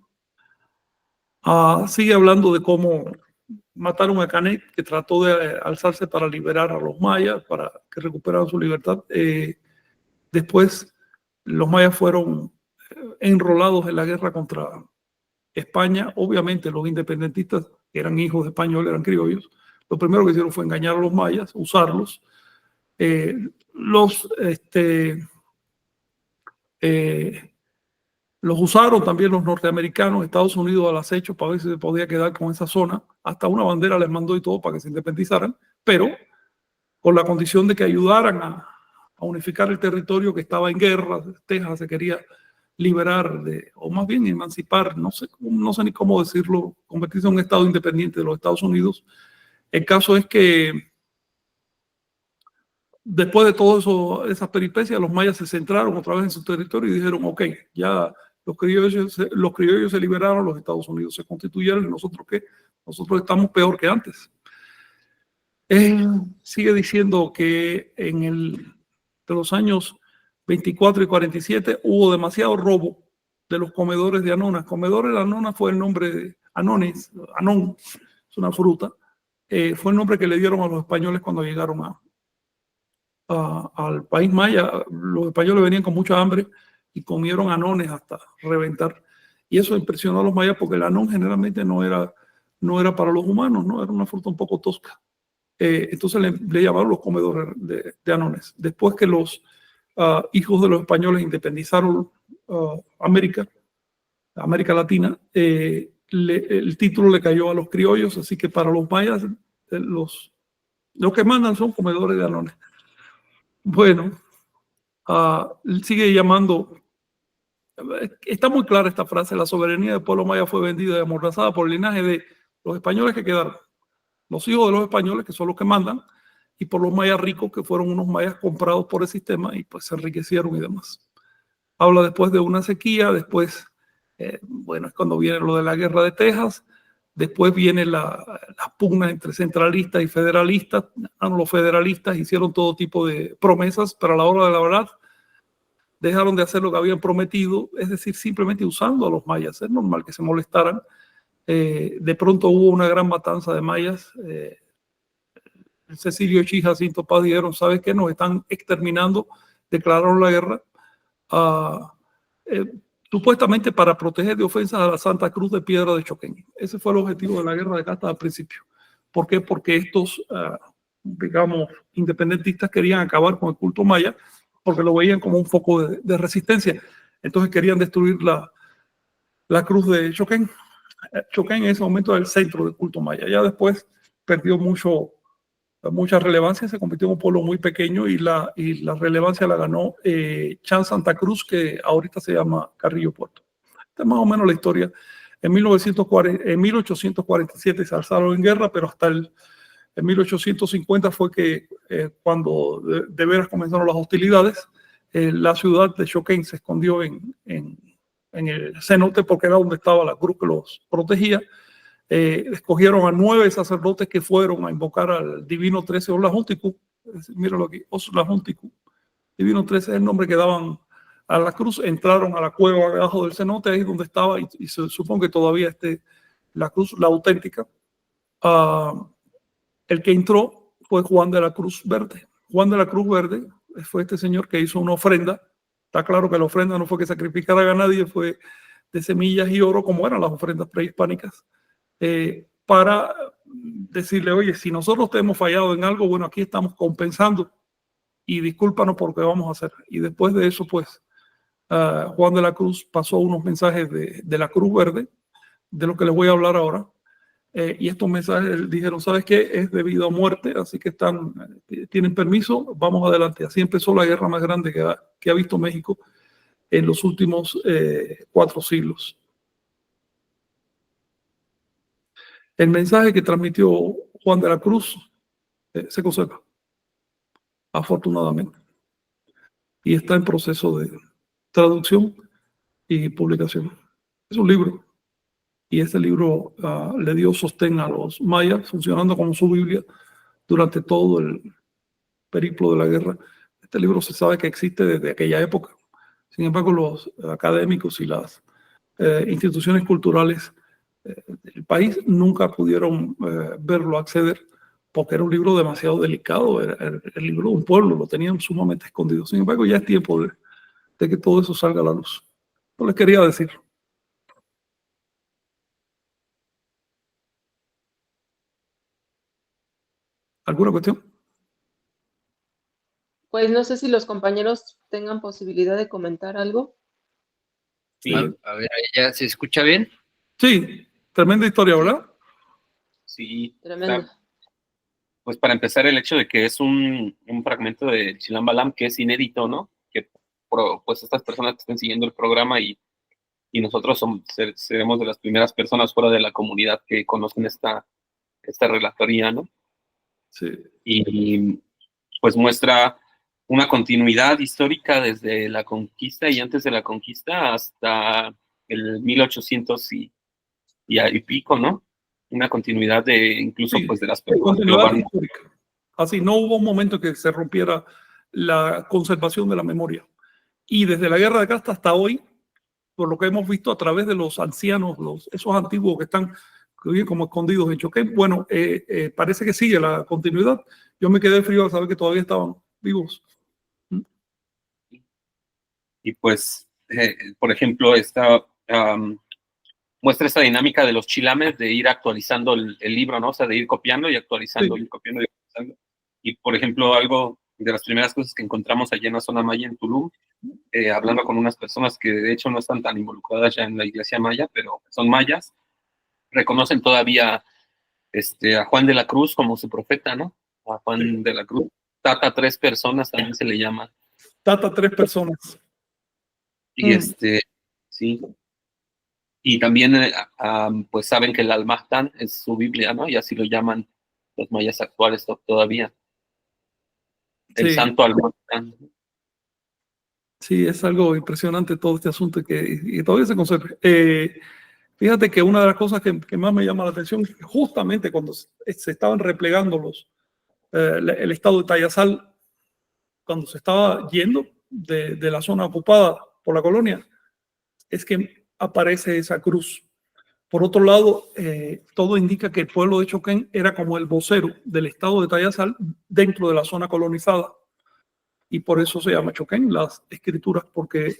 Sigue hablando de cómo mataron a Canet, que trató de alzarse para liberar a los mayas, para que recuperaran su libertad. Después, los mayas fueron enrolados en la guerra contra España. Obviamente, los independentistas, que eran hijos de españoles, eran criollos, lo primero que hicieron fue engañar a los mayas, usarlos. Los usaron también los norteamericanos, Estados Unidos al acecho para ver si se podía quedar con esa zona. Hasta una bandera les mandó y todo para que se independizaran, pero con la condición de que ayudaran a unificar el territorio que estaba en guerra. Texas se quería liberar, o más bien emancipar, no sé ni cómo decirlo, convertirse en un estado independiente de los Estados Unidos. El caso es que después de todo esas peripecias, los mayas se centraron otra vez en su territorio y dijeron, ok, ya los criollos se liberaron, los Estados Unidos se constituyeron, ¿y nosotros qué? Nosotros estamos peor que antes. Sigue diciendo que de los años 24 y 47 hubo demasiado robo de los comedores de anonas. Comedores de anonas fue el nombre de anones, anón, es una fruta, fue el nombre que le dieron a los españoles cuando llegaron al país maya. Los españoles venían con mucha hambre y comieron anones hasta reventar. Y eso impresionó a los mayas porque el anón generalmente no era para los humanos, ¿no? Era una fruta un poco tosca. Entonces le llamaron los comedores de anones. Después que los hijos de los españoles independizaron América Latina, el título le cayó a los criollos, así que para los mayas los que mandan son comedores de anones. Bueno, sigue llamando. Está muy clara esta frase: la soberanía del pueblo maya fue vendida y amordazada por el linaje de los españoles que quedaron, los hijos de los españoles, que son los que mandan, y por los mayas ricos, que fueron unos mayas comprados por el sistema y pues se enriquecieron y demás. Habla después de una sequía, después, bueno, es cuando viene lo de la guerra de Texas, después viene las pugnas entre centralistas y federalistas. Los federalistas hicieron todo tipo de promesas, pero a la hora de la verdad dejaron de hacer lo que habían prometido, es decir, simplemente usando a los mayas. Es normal que se molestaran. De pronto hubo una gran matanza de mayas. Cecilio Chi y Jacinto Paz dijeron, ¿sabes qué? Nos están exterminando, declararon la guerra. supuestamente para proteger de ofensas a la Santa Cruz de Piedra de Choquén. Ese fue el objetivo de la guerra de castas al principio. ¿Por qué? Porque estos, digamos, independentistas querían acabar con el culto maya porque lo veían como un foco de resistencia. Entonces querían destruir la cruz de Choquén. Choquén en ese momento era el centro del culto maya. Ya después perdió mucha relevancia, se convirtió en un pueblo muy pequeño y la relevancia la ganó Chan Santa Cruz, que ahorita se llama Carrillo Puerto. Esta es más o menos la historia. En 1847 se alzaron en guerra, pero hasta en 1850 fue que cuando de veras comenzaron las hostilidades, la ciudad de Choquén se escondió en el cenote porque era donde estaba la cruz que los protegía. Escogieron a 9 sacerdotes que fueron a invocar al divino 13 Oslahuntiku. Míralo aquí, Oslahuntiku. Divino 13 es el nombre que daban a la cruz. Entraron a la cueva debajo del cenote, ahí donde estaba, y se supone que todavía esté la cruz, la auténtica. El que entró fue Juan de la Cruz Verde. Juan de la Cruz Verde fue este señor que hizo una ofrenda. Está claro que la ofrenda no fue que sacrificara a nadie, fue de semillas y oro, como eran las ofrendas prehispánicas, para decirle, oye, si nosotros te hemos fallado en algo, bueno, aquí estamos compensando y discúlpanos por lo que vamos a hacer. Y después de eso, pues, Juan de la Cruz pasó unos mensajes de la Cruz Verde, de lo que les voy a hablar ahora. Y estos mensajes dijeron, ¿sabes qué? Es debido a muerte, así que tienen permiso, vamos adelante. Así empezó la guerra más grande que ha visto México en los últimos 4 siglos. El mensaje que transmitió Juan de la Cruz se conserva, afortunadamente, y está en proceso de traducción y publicación. Es un libro, y este libro le dio sostén a los mayas, funcionando como su Biblia durante todo el periplo de la guerra. Este libro se sabe que existe desde aquella época. Sin embargo, los académicos y las instituciones culturales del país nunca pudieron verlo, acceder, porque era un libro demasiado delicado, era el libro de un pueblo, lo tenían sumamente escondido. Sin embargo, ya es tiempo de que todo eso salga a la luz. No les quería decir. ¿Alguna cuestión? Pues no sé si los compañeros tengan posibilidad de comentar algo. Sí, A ver, ¿ya se escucha bien? Sí, tremenda historia, ¿verdad? sí. Tremendo. Claro. Pues para empezar, el hecho de que es un fragmento de Chilam Balam que es inédito, ¿no? Que pues estas personas que estén siguiendo el programa y nosotros seremos de las primeras personas fuera de la comunidad que conocen esta relatoría, ¿no? Sí. Y pues muestra una continuidad histórica desde la conquista y antes de la conquista hasta el 1800 y pico, ¿no? Una continuidad de incluso Sí, pues de las personas que lo continuidad van. histórica. Así, no hubo un momento que se rompiera la conservación de la memoria. Y desde la guerra de casta hasta hoy, por lo que hemos visto a través de los ancianos, esos antiguos que están como escondidos en Choquén, bueno, parece que sigue la continuidad. Yo me quedé frío al saber que todavía estaban vivos. Y pues, por ejemplo, muestra esta dinámica de los chilames de ir actualizando el libro, ¿no? O sea, de ir copiando y actualizando, Sí. ir copiando y actualizando. Y, por ejemplo, algo de las primeras cosas que encontramos allá en la zona maya, en Tulum, hablando con unas personas que de hecho no están tan involucradas ya en la iglesia maya, pero son mayas, reconocen todavía a Juan de la Cruz como su profeta, ¿no? A Juan de la Cruz. Tata 3 personas también se le llama. Tata 3 personas. Y sí. Y también, pues saben que el Almahtán es su Biblia, ¿no? Y así lo llaman los mayas actuales todavía. El Sí. Santo Almahtán. Sí, es algo impresionante todo este asunto y todavía se conserva. Fíjate que una de las cosas que más me llama la atención es que justamente cuando se estaban replegando el estado de Tayasal, cuando se estaba yendo de la zona ocupada por la colonia, es que aparece esa cruz. Por otro lado, todo indica que el pueblo de Choquén era como el vocero del estado de Tayasal dentro de la zona colonizada. Y por eso se llama Choquén las escrituras, porque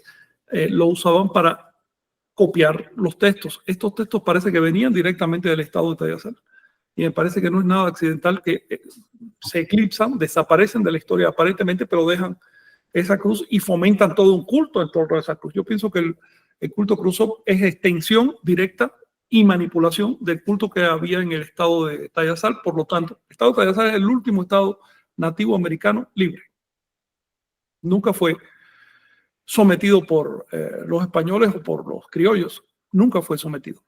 lo usaban para copiar los textos. Estos textos parece que venían directamente del estado de Tayasal. Y me parece que no es nada accidental que se eclipsan, desaparecen de la historia aparentemente, pero dejan esa cruz y fomentan todo un culto en torno a esa cruz. Yo pienso que el culto Khrushchev es extensión directa y manipulación del culto que había en el estado de Tayasal. Por lo tanto, el estado de Tayasal es el último estado nativo americano libre. Nunca fue sometido por los españoles o por los criollos. Nunca fue sometido.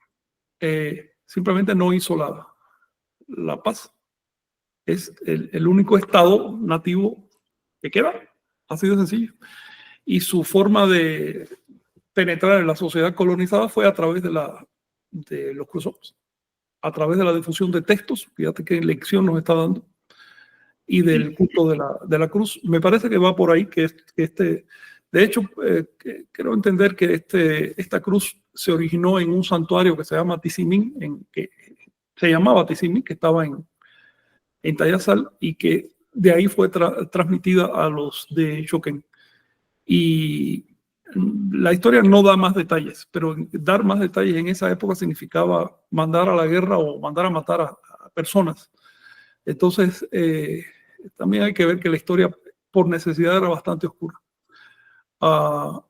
Simplemente no hizo la paz. Es el único estado nativo que queda. Así de sencillo. Y su forma de penetrar en la sociedad colonizada fue a través de los Khrushchevs, a través de la difusión de textos. Fíjate qué lección nos está dando. Y del culto de la cruz. Me parece que va por ahí, de hecho, quiero entender que esta cruz se originó en un santuario que se llama Tizimín, que se llamaba Tizimín, que estaba en Tayasal, y que de ahí fue transmitida a los de Choquén. Y la historia no da más detalles, pero dar más detalles en esa época significaba mandar a la guerra o mandar a matar a personas. Entonces, también hay que ver que la historia por necesidad era bastante oscura.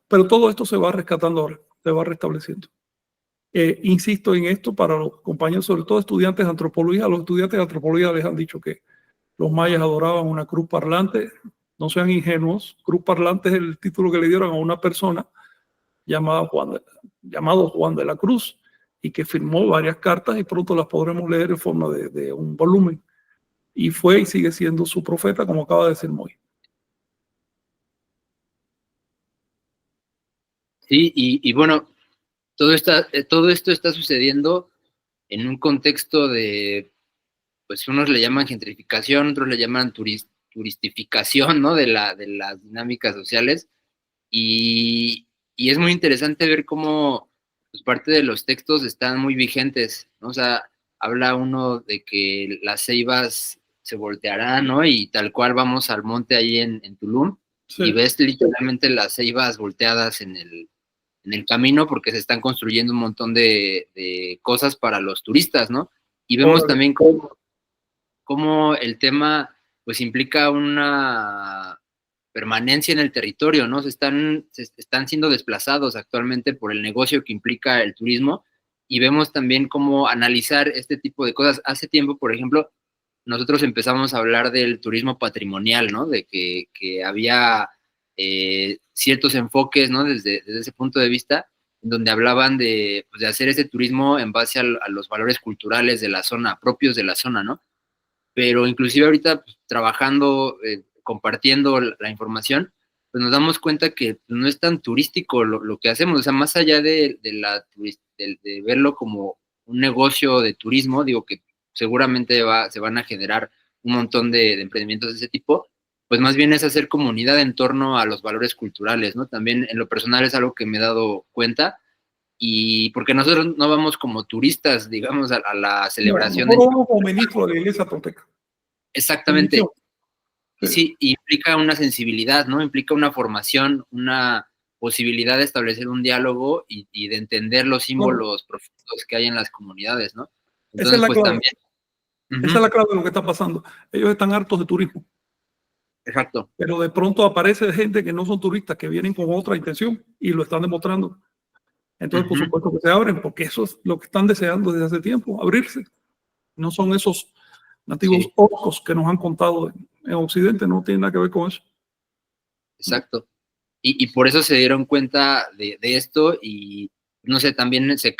Pero todo esto se va rescatando ahora, se va restableciendo. Insisto en esto para los compañeros, sobre todo estudiantes de antropología. Los estudiantes de antropología les han dicho que los mayas adoraban una cruz parlante. No sean ingenuos. Cruz parlante es el título que le dieron a una persona llamado Juan de la Cruz, y que firmó varias cartas, y pronto las podremos leer en forma de un volumen. Y fue y sigue siendo su profeta, como acaba de decir Moy. Sí, y bueno, todo esto está sucediendo en un contexto de, pues unos le llaman gentrificación, otros le llaman turistificación, ¿no? De las dinámicas sociales. Y es muy interesante ver cómo pues, parte de los textos están muy vigentes, ¿no? O sea, habla uno de que las ceibas se voltearán, ¿no? Y tal cual vamos al monte ahí en Tulum, sí. Y ves literalmente las ceibas volteadas en el camino porque se están construyendo un montón de cosas para los turistas, ¿no? Y vemos también cómo el tema pues implica una permanencia en el territorio, ¿no? Se están siendo desplazados actualmente por el negocio que implica el turismo, y vemos también cómo analizar este tipo de cosas. Hace tiempo, por ejemplo, nosotros empezamos a hablar del turismo patrimonial, ¿no? De que había ciertos enfoques, ¿no? Desde ese punto de vista, donde hablaban de hacer ese turismo en base a los valores culturales de la zona, propios de la zona, ¿no? Pero inclusive ahorita pues, trabajando, compartiendo la información, pues nos damos cuenta que no es tan turístico lo que hacemos. O sea, más allá de verlo como un negocio de turismo, digo que seguramente se van a generar un montón de emprendimientos de ese tipo, pues más bien es hacer comunidad en torno a los valores culturales, ¿no? También en lo personal es algo que me he dado cuenta, y porque nosotros no vamos como turistas, digamos, a la celebración. No vamos como ministro de la Iglesia Tolteca. Exactamente. Sí, implica una sensibilidad, ¿no? Implica una formación, una posibilidad de establecer un diálogo y de entender los símbolos profundos que hay en las comunidades, ¿no? Entonces, esa es la pues clave. también. Esa es la clave de lo que está pasando. Ellos están hartos de turismo. Exacto. Pero de pronto aparece gente que no son turistas, que vienen con otra intención y lo están demostrando. Entonces, por supuesto que se abren, porque eso es lo que están deseando desde hace tiempo, abrirse. No son esos nativos orcos que nos han contado en Occidente, no tiene nada que ver con eso. Exacto. Y por eso se dieron cuenta de esto, y no sé, también se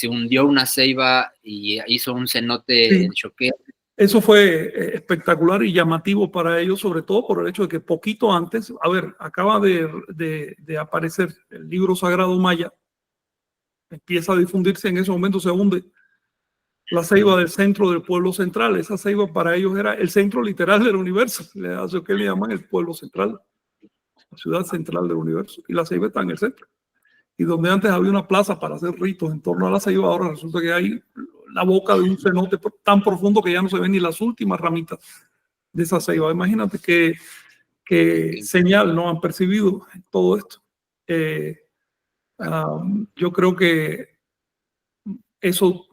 hundió una ceiba y hizo un cenote en Choqué. Eso fue espectacular y llamativo para ellos, sobre todo por el hecho de que poquito antes, acaba de aparecer el libro sagrado maya, empieza a difundirse, en ese momento se hunde la ceiba del centro del pueblo central. Esa ceiba para ellos era el centro literal del universo. A Choqué le llaman el pueblo central, la ciudad central del universo, y la ceiba está en el centro. Y donde antes había una plaza para hacer ritos en torno a la ceiba, ahora resulta que hay la boca de un cenote tan profundo que ya no se ven ni las últimas ramitas de esa ceiba. Imagínate qué señal no han percibido todo esto. Yo creo que eso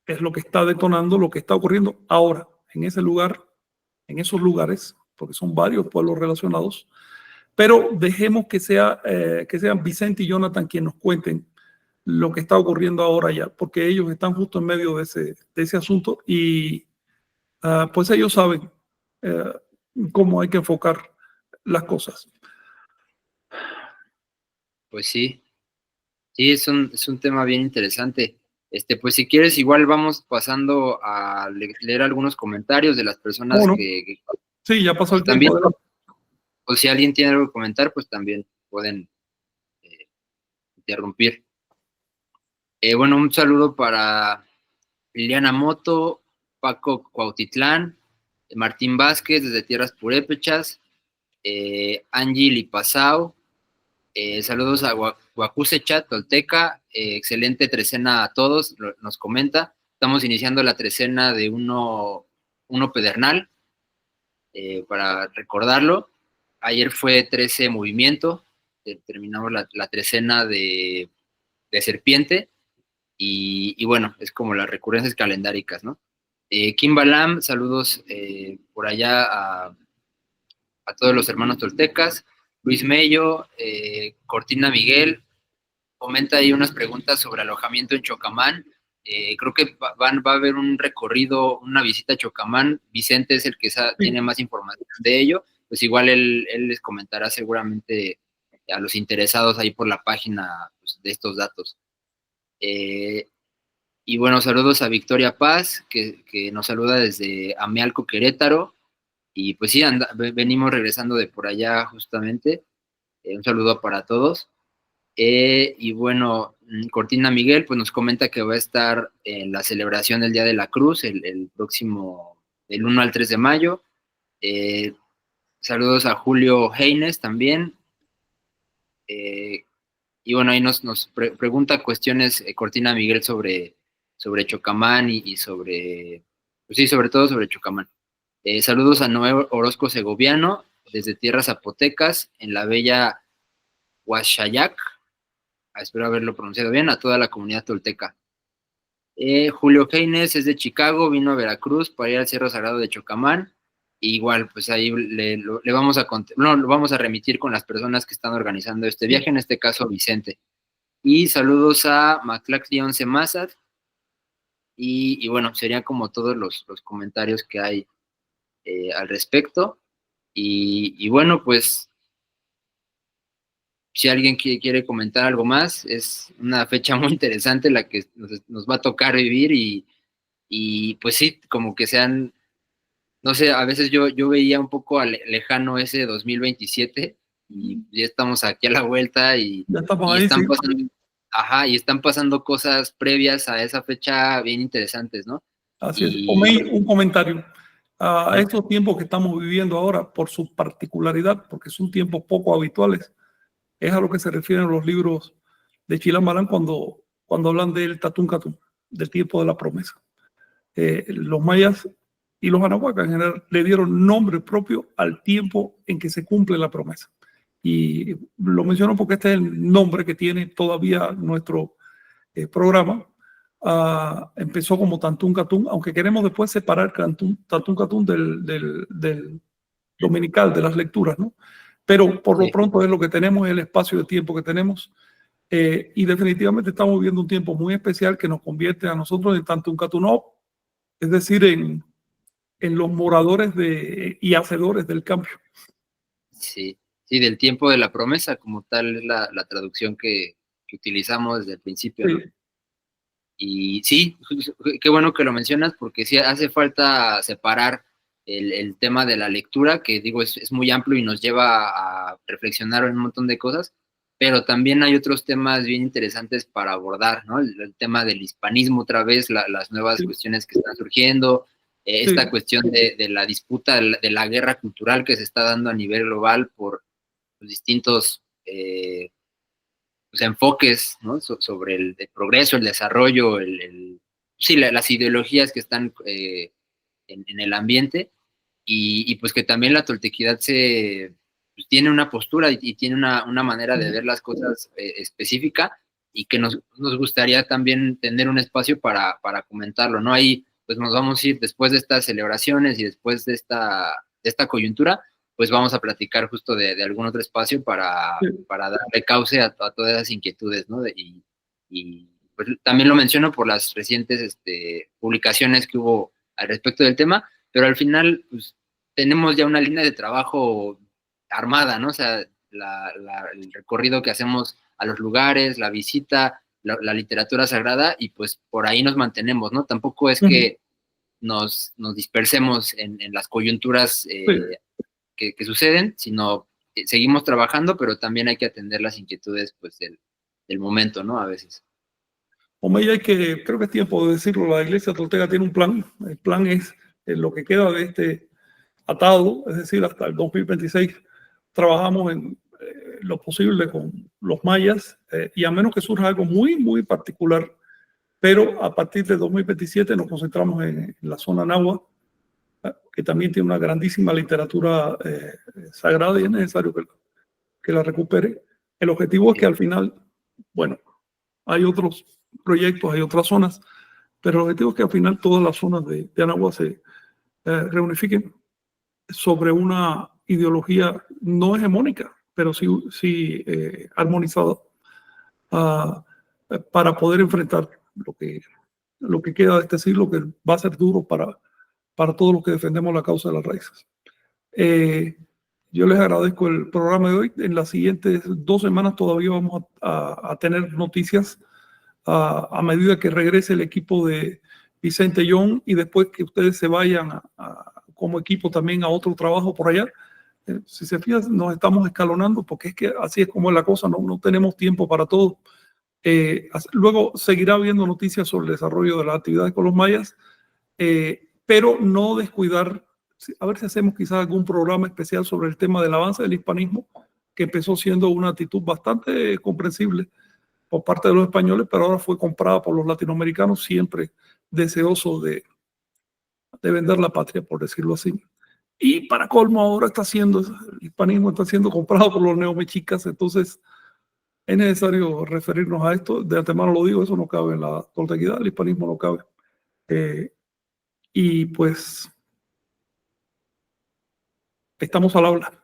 es lo que está detonando lo que está ocurriendo ahora en ese lugar, en esos lugares, porque son varios pueblos relacionados, pero dejemos que sean Vicente y Jonathan quienes nos cuenten lo que está ocurriendo ahora ya, porque ellos están justo en medio de ese asunto y pues ellos saben eh, cómo hay que enfocar las cosas. Pues sí, sí, es un tema bien interesante. Pues si quieres, igual vamos pasando a leer algunos comentarios de las personas Bueno, que sí, ya pasó el están tiempo. viendo, o si alguien tiene algo que comentar, pues también pueden eh, interrumpir. Bueno, un saludo para Liliana Moto, Paco Cuautitlán, Martín Vázquez desde Tierras Purépechas, Angie Lipasao, saludos a Huacuse Chat, Tolteca, excelente trecena a todos, nos comenta. Estamos iniciando la trecena de uno pedernal, para recordarlo. Ayer fue 13 movimiento, terminamos la trecena de serpiente, y bueno, es como las recurrencias calendáricas, ¿no? Kim Balam, saludos por allá a todos los hermanos toltecas. Luis Mello, Cortina Miguel, comenta ahí unas preguntas sobre alojamiento en Chocamán. Creo que va a haber un recorrido, una visita a Chocamán. Vicente es el que tiene más información de ello. Pues igual él les comentará seguramente a los interesados ahí por la página, pues, de estos datos. Y bueno, saludos a Victoria Paz, que nos saluda desde Amealco, Querétaro. Y pues sí, venimos regresando de por allá justamente. Un saludo para todos. Y bueno, Cortina Miguel pues nos comenta que va a estar en la celebración del Día de la Cruz el próximo, del 1 al 3 de mayo. Saludos a Julio Heines también. Y bueno, ahí nos pregunta cuestiones, Cortina Miguel, sobre Chocamán y sobre, pues sí, sobre todo sobre Chocamán. Saludos a Noé Orozco Segoviano desde Tierras Zapotecas en la bella Huachayac. Espero haberlo pronunciado bien, a toda la comunidad tolteca. Julio Heines es de Chicago, vino a Veracruz para ir al Cerro Sagrado de Chocamán. Y igual, pues ahí le vamos a lo vamos a remitir con las personas que están organizando este viaje, en este caso Vicente. Y saludos a Maclacli 11 Mazat. Y bueno, serían como todos los comentarios que hay al respecto. Y bueno, pues si alguien quiere comentar algo más, es una fecha muy interesante la que nos va a tocar vivir y pues sí, como que sean, no sé, a veces yo veía un poco lejano ese 2027 y ya estamos aquí a la vuelta Ya estamos y ahí, están sí. pasando, ajá, y están pasando cosas previas a esa fecha bien interesantes, ¿no? Así es. Omey, un comentario. A Ajá. estos tiempos que estamos viviendo ahora, por su particularidad, porque son tiempos poco habituales, es a lo que se refieren los libros de Chilam Balam cuando hablan del Tatún Katún, del tiempo de la promesa. Los mayas y los anahuacas en general le dieron nombre propio al tiempo en que se cumple la promesa. Y lo menciono porque este es el nombre que tiene todavía nuestro programa. Empezó como Tantún Katún, aunque queremos después separar Tantún Katún del dominical, de las lecturas, ¿no? Pero por lo pronto es lo que tenemos, es el espacio de tiempo que tenemos. Y definitivamente estamos viviendo un tiempo muy especial que nos convierte a nosotros en Tantún Katunop, es decir, en los moradores y hacedores del cambio. Sí, sí, del tiempo de la promesa, como tal es la traducción que utilizamos desde el principio, ¿no? Sí. Y sí, qué bueno que lo mencionas, porque sí hace falta separar el tema de la lectura, que digo, es muy amplio y nos lleva a reflexionar en un montón de cosas, pero también hay otros temas bien interesantes para abordar, ¿no? El tema del hispanismo otra vez, las nuevas cuestiones que están surgiendo, esta cuestión de la disputa, de la guerra cultural que se está dando a nivel global por los distintos pues, enfoques, ¿no? Sobre el progreso, el desarrollo, sí, las ideologías que están en el ambiente y pues que también la toltequidad pues, tiene una postura y tiene una manera de ver las cosas específica, y que nos gustaría también tener un espacio para comentarlo, ¿no? Ahí pues nos vamos a ir después de estas celebraciones y después de esta coyuntura, pues vamos a platicar justo de algún otro espacio para darle cauce a todas esas inquietudes, ¿no? Y pues también lo menciono por las recientes publicaciones que hubo al respecto del tema, pero al final pues tenemos ya una línea de trabajo armada, ¿no? O sea, el recorrido que hacemos a los lugares, la visita, la literatura sagrada, y pues por ahí nos mantenemos, ¿no? Tampoco es que nos dispersemos en las coyunturas que suceden, sino que seguimos trabajando, pero también hay que atender las inquietudes pues del momento, ¿no? A veces. Omeya, creo que es tiempo de decirlo, la Iglesia Tolteca tiene un plan. El plan es lo que queda de este atado, es decir, hasta el 2026 trabajamos en lo posible con los mayas, y a menos que surja algo muy, muy particular, pero a partir de 2027 nos concentramos en la zona náhuatl, que también tiene una grandísima literatura sagrada, y es necesario que la recupere. El objetivo es que al final, bueno, hay otros proyectos, hay otras zonas, pero el objetivo es que al final todas las zonas de Anáhuac se reunifiquen sobre una ideología no hegemónica, pero sí armonizada, para poder enfrentar lo que queda de este siglo, que va a ser duro para todos los que defendemos la causa de las raíces. Yo les agradezco el programa de hoy. En las siguientes 2 semanas todavía vamos a tener noticias a medida que regrese el equipo de Vicente Young, y después que ustedes se vayan como equipo también a otro trabajo por allá. Si se fijan, nos estamos escalonando, porque es que así es como es la cosa, no tenemos tiempo para todo. Luego seguirá habiendo noticias sobre el desarrollo de las actividades con los mayas, pero no descuidar, a ver si hacemos quizás algún programa especial sobre el tema del avance del hispanismo, que empezó siendo una actitud bastante comprensible por parte de los españoles, pero ahora fue comprada por los latinoamericanos, siempre deseosos de vender la patria, por decirlo así. Y para colmo, ahora el hispanismo está siendo comprado por los neomexicas. Entonces es necesario referirnos a esto. De antemano lo digo, eso no cabe en la toltequidad, el hispanismo no cabe. Y pues estamos al habla.